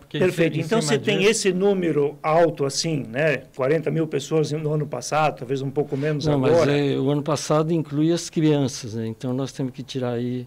Perfeito. Então, você tem esse número alto assim, né? 40 mil pessoas no ano passado, talvez um pouco menos agora. Mas o ano passado inclui as crianças, né? Então, nós temos que tirar aí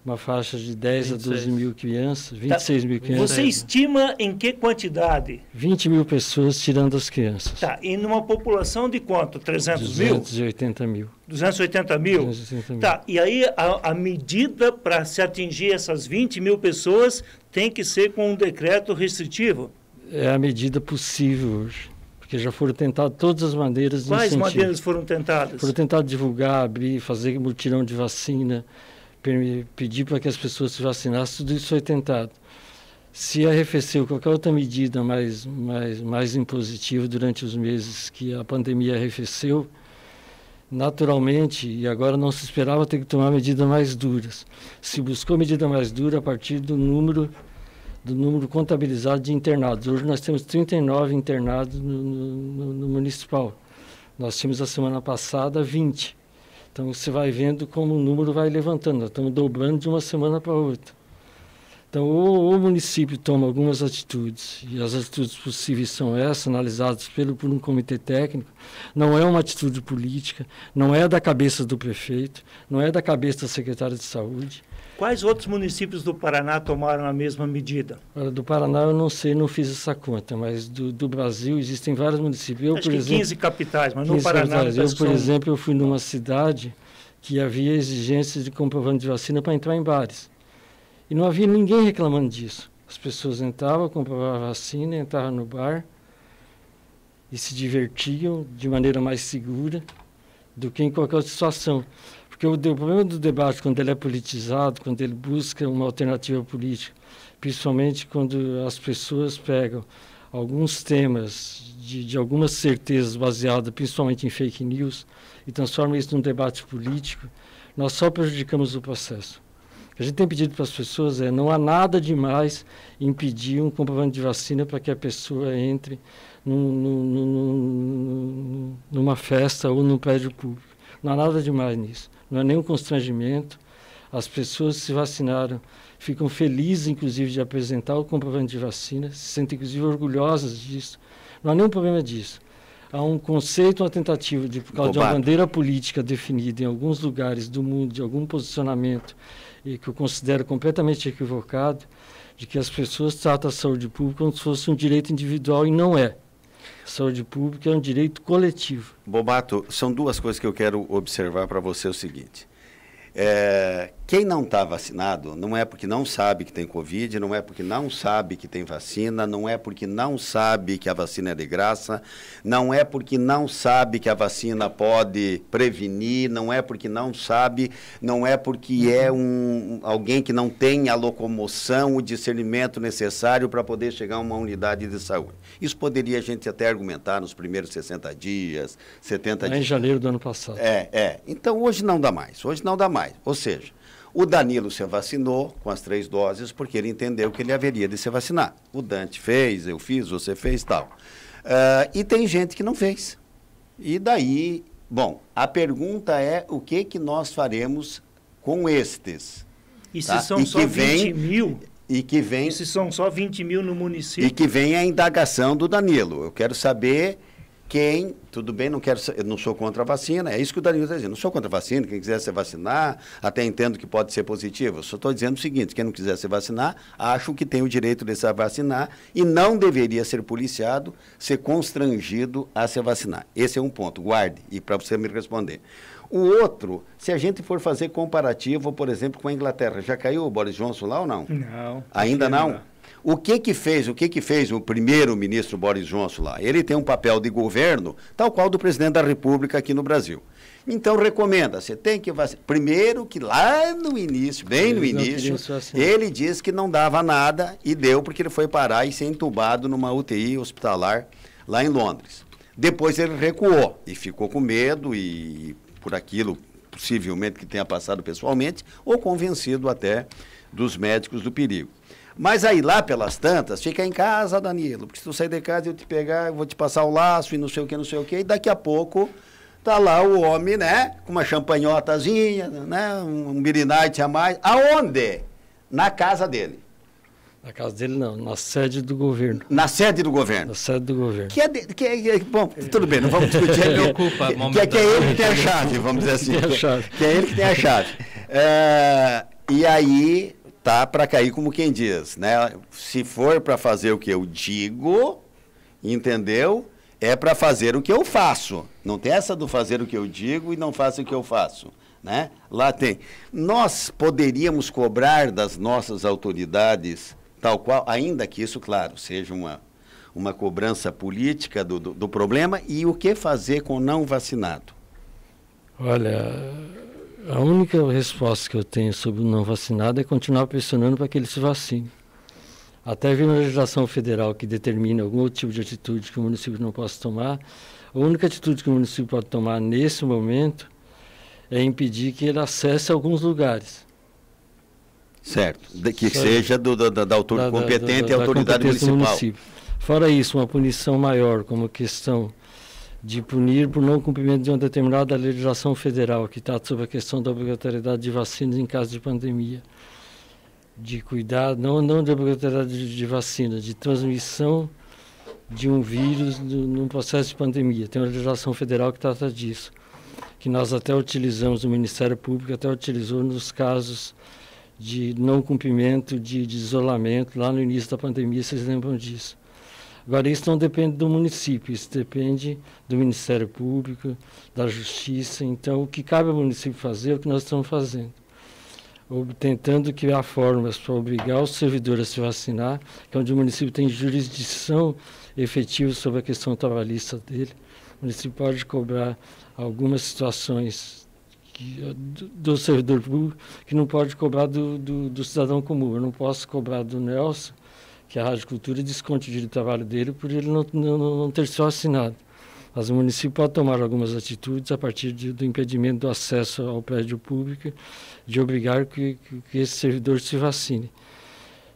uma faixa de 10 a 12 mil crianças, 26 mil crianças. Você estima em que quantidade? 20 mil pessoas tirando as crianças. Tá, e numa população de quanto? 300 mil? 280 mil. 280 mil? 280 mil. Tá, e aí a medida para se atingir essas 20 mil pessoas tem que ser com um decreto restritivo? É a medida possível hoje, porque já foram tentadas todas as maneiras de Quais incentivo. maneiras foram tentadas? Foram tentadas divulgar, abrir, fazer mutirão de vacina, pedir para que as pessoas se vacinassem, tudo isso foi tentado. Se arrefeceu qualquer outra medida mais impositiva durante os meses que a pandemia arrefeceu, naturalmente, e agora não se esperava ter que tomar medidas mais duras. Se buscou medida mais dura a partir do número contabilizado de internados. Hoje nós temos 39 internados no municipal. Nós tínhamos a semana passada 20. Então, você vai vendo como o número vai levantando. Nós estamos dobrando de uma semana para outra. Então, ou o município toma algumas atitudes, e as atitudes possíveis são essas, analisadas por um comitê técnico. Não é uma atitude política, não é da cabeça do prefeito, não é da cabeça da secretária de saúde. Quais outros municípios do Paraná tomaram a mesma medida? Do Paraná eu não sei, não fiz essa conta, mas do Brasil existem vários municípios. Acho que 15 capitais, mas no Paraná... Por exemplo, eu fui numa cidade que havia exigências de comprovante de vacina para entrar em bares. E não havia ninguém reclamando disso. As pessoas entravam, comprovavam a vacina, entravam no bar e se divertiam de maneira mais segura do que em qualquer outra situação. Porque o problema do debate, quando ele é politizado, quando ele busca uma alternativa política, principalmente quando as pessoas pegam alguns temas de algumas certezas baseadas principalmente em fake news e transformam isso num debate político, nós só prejudicamos o processo. O que a gente tem pedido para as pessoas não há nada demais impedir um comprovante de vacina para que a pessoa entre numa festa ou num prédio público. Não há nada demais nisso. Não é nenhum constrangimento. As pessoas se vacinaram, ficam felizes, inclusive, de apresentar o comprovante de vacina, se sentem, inclusive, orgulhosas disso. Não há nenhum problema disso. Há um conceito, uma tentativa de, por causa de uma bandeira política definida em alguns lugares do mundo, de algum posicionamento, e que eu considero completamente equivocado, de que as pessoas tratam a saúde pública como se fosse um direito individual, e não é. A saúde pública é um direito coletivo. Bobato, são duas coisas que eu quero observar para você o seguinte. Quem não está vacinado não é porque não sabe que tem Covid, não é porque não sabe que tem vacina, não é porque não sabe que a vacina é de graça, não é porque não sabe que a vacina pode prevenir, não é porque não sabe, não é porque é alguém que não tem a locomoção, o discernimento necessário para poder chegar a uma unidade de saúde. Isso poderia a gente até argumentar nos primeiros 60 dias, 70 dias. Em janeiro do ano passado. Então, hoje não dá mais, ou seja, o Danilo se vacinou com as 3 doses porque ele entendeu que ele haveria de se vacinar. O Dante fez, eu fiz, você fez, tal. E tem gente que não fez. E daí, bom, a pergunta é o que nós faremos com estes? E tá? se são só 20 mil? E que vem... E se são só 20 mil no município? E que vem a indagação do Danilo. Eu quero saber quem... Tudo bem, eu não sou contra a vacina, é isso que o Danilo está dizendo. Não sou contra a vacina, quem quiser se vacinar, até entendo que pode ser positivo. Eu só estou dizendo o seguinte, quem não quiser se vacinar, acho que tem o direito de se vacinar e não deveria ser policiado, ser constrangido a se vacinar. Esse é um ponto, guarde, e para você me responder. O outro, se a gente for fazer comparativo, por exemplo, com a Inglaterra, já caiu o Boris Johnson lá ou não? Não. Ainda não? O que fez o primeiro-ministro Boris Johnson lá? Ele tem um papel de governo, tal qual do presidente da República aqui no Brasil. Então, recomenda, você tem que vacinar. Primeiro que lá no início, bem no início, ele disse que não dava nada e deu porque ele foi parar e ser entubado numa UTI hospitalar lá em Londres. Depois ele recuou e ficou com medo e por aquilo, possivelmente, que tenha passado pessoalmente, ou convencido até dos médicos do perigo. Mas aí, lá pelas tantas, fica em casa, Danilo, porque se tu sair de casa, eu te pegar, eu vou te passar o laço e não sei o que, e daqui a pouco tá lá o homem, né, com uma champanhotazinha, né, um beer night a mais. Aonde? Na casa dele. Na casa dele não, na sede do governo. Na sede do governo. Na sede do governo. Bom, tudo bem, não vamos discutir. Que é ele que tem a chave, vamos dizer assim. Que é ele que tem a chave. E aí, tá para cair como quem diz, né? Se for para fazer o que eu digo, entendeu? É para fazer o que eu faço. Não tem essa do fazer o que eu digo e não faço o que eu faço. Né? Lá tem. Nós poderíamos cobrar das nossas autoridades tal qual, ainda que isso, claro, seja uma cobrança política do problema, e o que fazer com o não vacinado? Olha, a única resposta que eu tenho sobre o não vacinado é continuar pressionando para que ele se vacine. Até vir uma legislação federal que determine algum outro tipo de atitude que o município não possa tomar, a única atitude que o município pode tomar nesse momento é impedir que ele acesse alguns lugares. Certo, que seja da autoridade competente e autoridade municipal. Fora isso, uma punição maior, como questão de punir por não cumprimento de uma determinada legislação federal que trata sobre a questão da obrigatoriedade de vacinas em caso de pandemia. De cuidar, não de obrigatoriedade de vacina, de transmissão de um vírus num processo de pandemia. Tem uma legislação federal que trata disso, que nós até utilizamos, o Ministério Público até utilizou nos casos de não cumprimento de isolamento lá no início da pandemia, vocês lembram disso. Agora, isso não depende do município, isso depende do Ministério Público, da Justiça. Então, o que cabe ao município fazer é o que nós estamos fazendo. Tentando criar formas para obrigar o servidor a se vacinar, que é onde o município tem jurisdição efetiva sobre a questão trabalhista dele. O município pode cobrar algumas situações do servidor público que não pode cobrar do cidadão comum. Eu não posso cobrar do Nelson, que é a Rádio Cultura, desconto de trabalho dele por ele não ter se vacinado. Mas o município pode tomar algumas atitudes a partir do impedimento do acesso ao prédio público, de obrigar que esse servidor se vacine.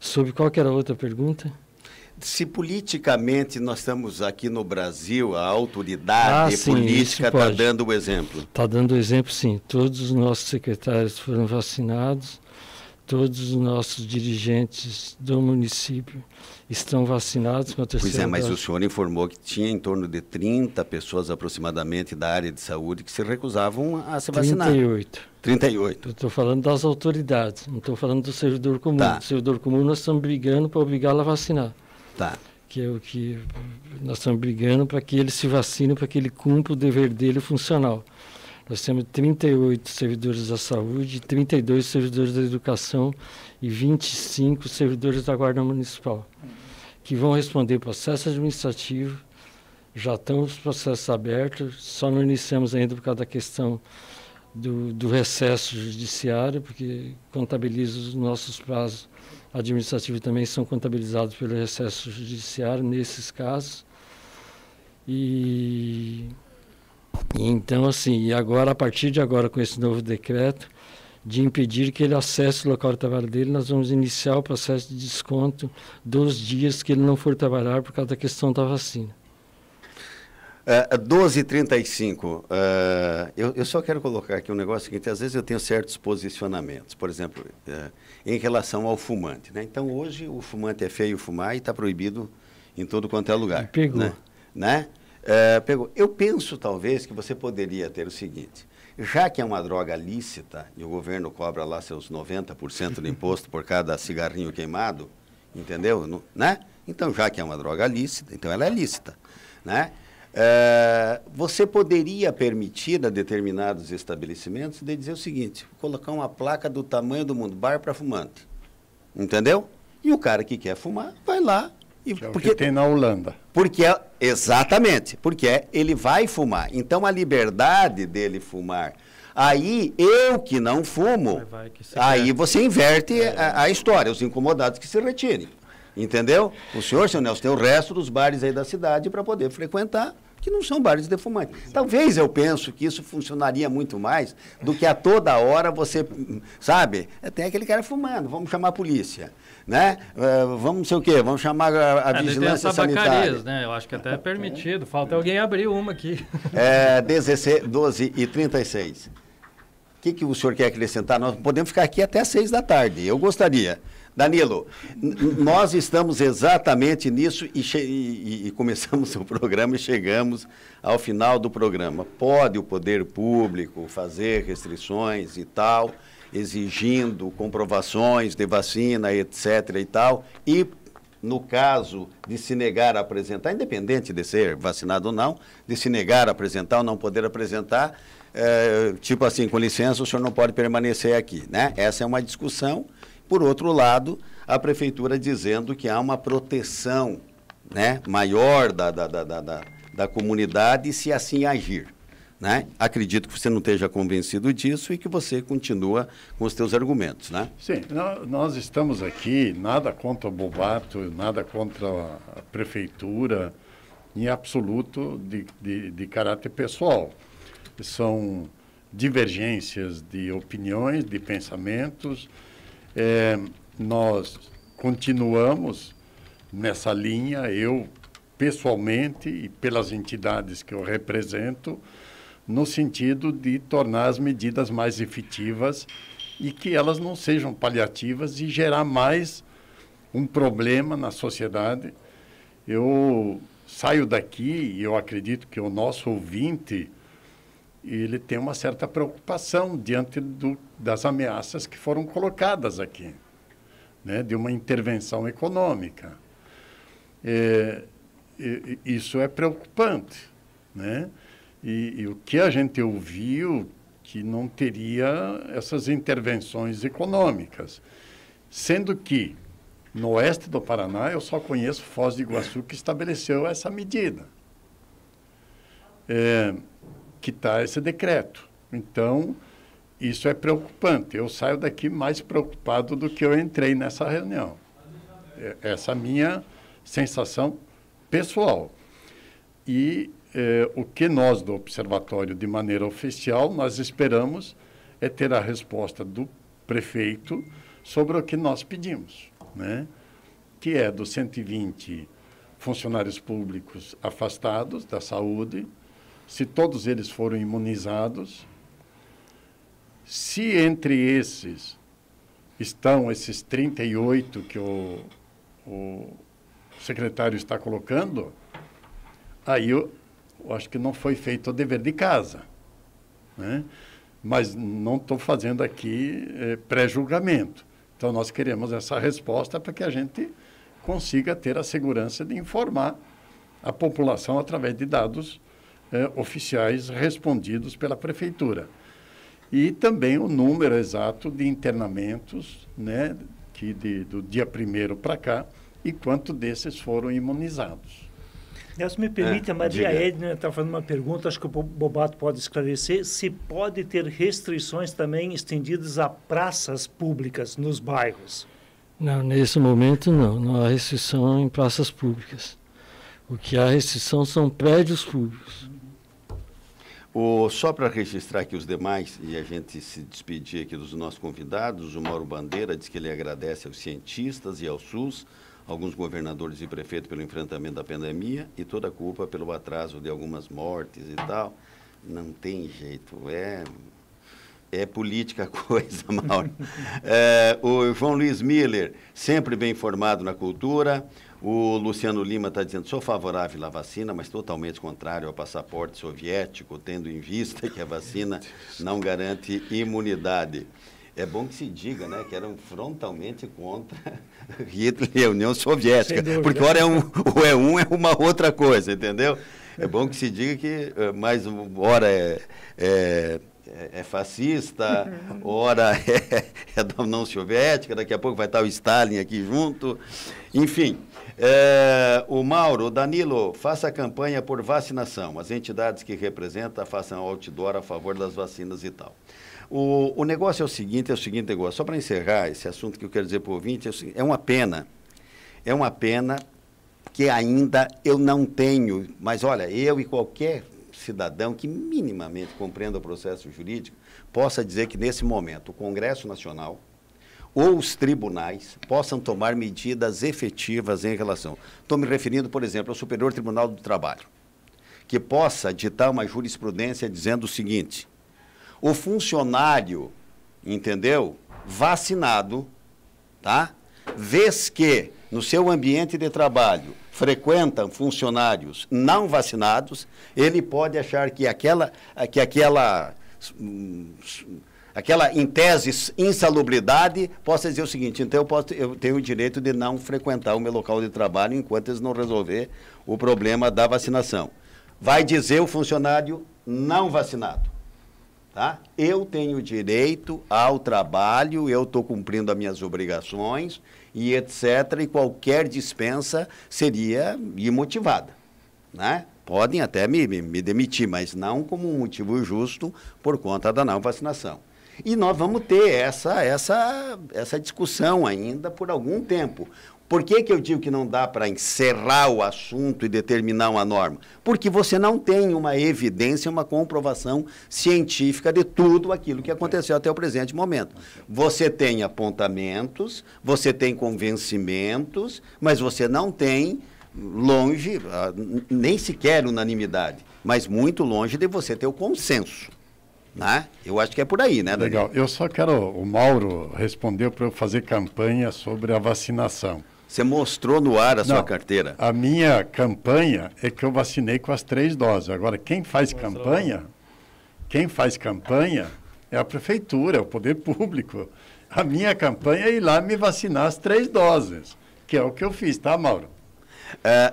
Sobre qual que era a outra pergunta? Se politicamente nós estamos aqui no Brasil, a autoridade política está dando o exemplo. Está dando o exemplo, sim. Todos os nossos secretários foram vacinados, todos os nossos dirigentes do município estão vacinados com a terceira dose. Pois é, mas o senhor informou que tinha em torno de 30 pessoas aproximadamente da área de saúde que se recusavam a se vacinar. 38. Eu estou falando das autoridades, não estou falando do servidor comum. Tá. O servidor comum nós estamos brigando para obrigá-lo a vacinar. Tá. Que é o que nós estamos brigando para que ele se vacine, para que ele cumpra o dever dele funcional. Nós temos 38 servidores da saúde, 32 servidores da educação e 25 servidores da Guarda Municipal, que vão responder processo administrativo. Já estão os processos abertos, só não iniciamos ainda por causa da questão do recesso judiciário, porque contabiliza os nossos prazos administrativos também são contabilizados pelo recesso judiciário nesses casos. E então, assim, agora, a partir de agora, com esse novo decreto, de impedir que ele acesse o local de trabalho dele, nós vamos iniciar o processo de desconto dos dias que ele não for trabalhar por causa da questão da vacina. 12h35. Eu só quero colocar aqui um negócio seguinte, às vezes eu tenho certos posicionamentos, por exemplo, em relação ao fumante, né? Então, hoje, o fumante é feio fumar e está proibido em todo quanto é lugar. Pegou. Né? Pegou. Eu penso, talvez, que você poderia ter o seguinte, já que é uma droga lícita e o governo cobra lá seus 90% de imposto por cada cigarrinho queimado, entendeu? Né? Então, já que é uma droga lícita, então ela é lícita, né? Você poderia permitir a determinados estabelecimentos de dizer o seguinte, colocar uma placa do tamanho do mundo, bar para fumante, entendeu? E o cara que quer fumar, vai lá. Que é o que tem na Holanda. Exatamente, porque ele vai fumar. Então, a liberdade dele fumar. Aí, eu que não fumo, aí você inverte a história, os incomodados que se retirem. Entendeu? O senhor, seu Nelson, tem o resto dos bares aí da cidade para poder frequentar, que não são bares de fumante. Talvez eu penso que isso funcionaria muito mais do que a toda hora você, sabe, tem aquele cara fumando, vamos chamar a polícia, né? Vamos não sei o quê, vamos chamar a vigilância sanitária. Né? Eu acho que até é permitido, falta alguém abrir uma aqui. 12h36. O que o senhor quer acrescentar? Nós podemos ficar aqui até 6 da tarde, eu gostaria. Danilo, nós estamos exatamente nisso e começamos o programa e chegamos ao final do programa. Pode o poder público fazer restrições e tal, exigindo comprovações de vacina, etc. e tal, e no caso de se negar a apresentar, independente de ser vacinado ou não, de se negar a apresentar ou não poder apresentar, tipo assim, com licença, o senhor não pode permanecer aqui, né? Essa é uma discussão. Por outro lado, a prefeitura dizendo que há uma proteção, né, maior da comunidade se assim agir. Né? Acredito que você não esteja convencido disso e que você continua com os seus argumentos. Né? Sim, nós estamos aqui, nada contra o Bobato, nada contra a prefeitura, em absoluto de caráter pessoal. São divergências de opiniões, de pensamentos. Nós continuamos nessa linha, eu pessoalmente e pelas entidades que eu represento, no sentido de tornar as medidas mais efetivas e que elas não sejam paliativas e gerar mais um problema na sociedade. Eu saio daqui e eu acredito que o nosso ouvinte ele tem uma certa preocupação diante das ameaças que foram colocadas aqui, né, de uma intervenção econômica. Isso é preocupante, né? E o que a gente ouviu que não teria essas intervenções econômicas, sendo que no oeste do Paraná eu só conheço Foz do Iguaçu que estabeleceu essa medida. Que está esse decreto. Então, isso é preocupante. Eu saio daqui mais preocupado do que eu entrei nessa reunião. Essa é a minha sensação pessoal. E o que nós, do Observatório, de maneira oficial, nós esperamos é ter a resposta do prefeito sobre o que nós pedimos, né? Que é dos 120 funcionários públicos afastados da saúde, se todos eles foram imunizados, se entre esses estão esses 38 que o secretário está colocando, aí eu acho que não foi feito o dever de casa, né? Mas não estou fazendo aqui pré-julgamento. Então, nós queremos essa resposta para que a gente consiga ter a segurança de informar a população através de dados oficiais respondidos pela prefeitura. E também o número exato de internamentos, né, que do dia 1º para cá, e quanto desses foram imunizados. Nelson, me permite, a Maria Edna está fazendo uma pergunta, acho que o Bobato pode esclarecer, se pode ter restrições também estendidas a praças públicas nos bairros? Não, nesse momento não há restrição em praças públicas. O que há restrição são prédios públicos. Só para registrar aqui os demais, e a gente se despedir aqui dos nossos convidados, o Mauro Bandeira diz que ele agradece aos cientistas e ao SUS, alguns governadores e prefeitos pelo enfrentamento da pandemia e toda a culpa pelo atraso de algumas mortes e tal. Não tem jeito, é política a coisa, Mauro. O João Luiz Miller, sempre bem informado na cultura. O Luciano Lima está dizendo, sou favorável à vacina, mas totalmente contrário ao passaporte soviético, tendo em vista que a vacina não garante imunidade. É bom que se diga, né, que eram frontalmente contra Hitler e a União Soviética, porque ora é uma outra coisa, entendeu? É bom que se diga que mais ora é fascista, ora é da União Soviética, daqui a pouco vai estar o Stalin aqui junto. Enfim, o Mauro, o Danilo, faça a campanha por vacinação. As entidades que representa façam outdoor a favor das vacinas e tal. O negócio é o seguinte negócio, só para encerrar esse assunto que eu quero dizer para o ouvinte, é uma pena que ainda eu não tenho, mas olha, eu e qualquer cidadão que minimamente compreenda o processo jurídico, possa dizer que nesse momento o Congresso Nacional ou os tribunais possam tomar medidas efetivas em relação. Estou me referindo, por exemplo, ao Superior Tribunal do Trabalho, que possa ditar uma jurisprudência dizendo o seguinte: o funcionário, entendeu, vacinado, tá? Vez que no seu ambiente de trabalho frequentam funcionários não vacinados, ele pode achar que aquela em tese insalubridade possa dizer o seguinte: então eu tenho o direito de não frequentar o meu local de trabalho enquanto eles não resolver o problema da vacinação. Vai dizer o funcionário não vacinado. Tá? Eu tenho direito ao trabalho, eu estou cumprindo as minhas obrigações e etc. E qualquer dispensa seria imotivada, né? Podem até me demitir, mas não como um motivo justo por conta da não vacinação. E nós vamos ter essa discussão ainda por algum tempo. Por que eu digo que não dá para encerrar o assunto e determinar uma norma? Porque você não tem uma evidência, uma comprovação científica de tudo aquilo que aconteceu até o presente momento. Você tem apontamentos, você tem convencimentos, mas você não tem longe, nem sequer unanimidade, mas muito longe de você ter o consenso. Né? Eu acho que é por aí, né, Daniel? Legal. Eu só quero... O Mauro respondeu para eu fazer campanha sobre a vacinação. Você mostrou no ar a sua carteira. A minha campanha é que eu vacinei com as 3 doses. Agora, quem faz campanha é a prefeitura, é o poder público. A minha campanha é ir lá me vacinar as 3 doses, que é o que eu fiz, tá, Mauro?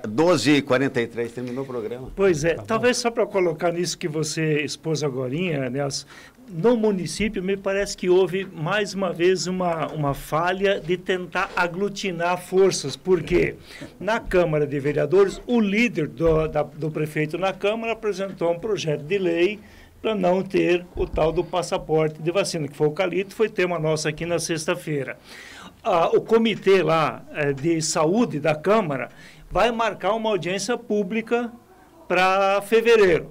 12h43, terminou o programa. Pois é, talvez só para colocar nisso que você expôs agora, Nelson, no município me parece que houve mais uma vez uma falha de tentar aglutinar forças, porque na Câmara de Vereadores o líder do prefeito na Câmara apresentou um projeto de lei para não ter o tal do passaporte de vacina, que foi o Calito, foi tema nosso aqui na sexta-feira. O comitê lá de saúde da Câmara vai marcar uma audiência pública para fevereiro,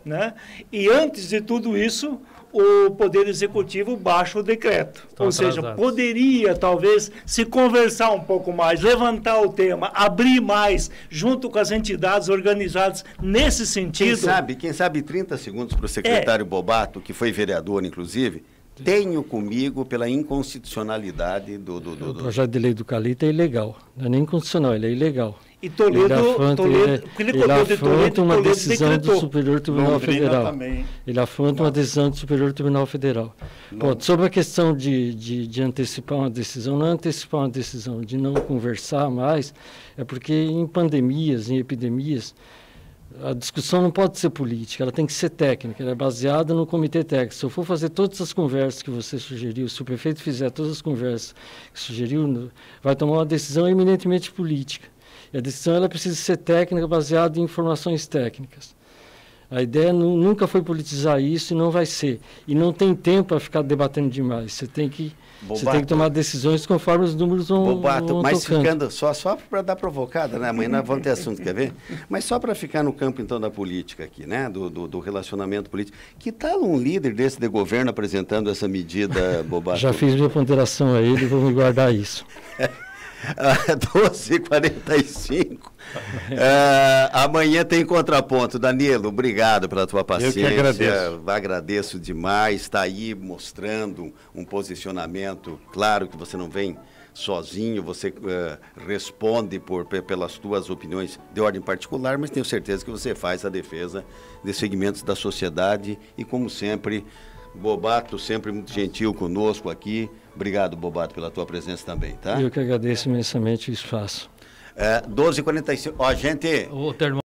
né? E antes de tudo isso, o Poder Executivo baixa o decreto. Ou seja, poderia talvez se conversar um pouco mais, levantar o tema, abrir mais, junto com as entidades organizadas nesse sentido. Quem sabe 30 segundos para o secretário Bobato, que foi vereador, inclusive, tenho comigo pela inconstitucionalidade do... O projeto de lei do Calito é ilegal. Não é nem constitucional, ele é ilegal. E Toledo afronta uma decisão do Superior Tribunal Federal. Também. Ele afronta uma decisão do Superior Tribunal Federal. Pô, sobre a questão de antecipar uma decisão, não é antecipar uma decisão, de não conversar mais, é porque em pandemias, em epidemias, a discussão não pode ser política, ela tem que ser técnica, ela é baseada no comitê técnico. Se eu for fazer todas as conversas que você sugeriu, se o prefeito fizer todas as conversas que sugeriu, vai tomar uma decisão eminentemente política. E a decisão ela precisa ser técnica, baseada em informações técnicas. A ideia nunca foi politizar isso e não vai ser. E não tem tempo para ficar debatendo demais. Você tem que tomar decisões conforme os números vão mas tocando. Ficando só para dar provocada, né? Amanhã nós vamos ter assunto, quer ver? Mas só para ficar no campo, então, da política aqui, né? Do relacionamento político. Que tal um líder desse de governo apresentando essa medida, Bobato? Já fiz minha ponderação a ele, vou me guardar isso. 12h45. Amanhã tem contraponto. Danilo, obrigado pela tua paciência. Eu que agradeço. Agradeço demais. Está aí mostrando um posicionamento. Claro que você não vem sozinho, você responde pelas tuas opiniões de ordem particular, mas tenho certeza que você faz a defesa de segmentos da sociedade e, como sempre, Bobato sempre muito gentil conosco aqui. Obrigado, Bobato, pela tua presença também, tá? Eu que agradeço imensamente o espaço. 12h45. Ó, gente... O termo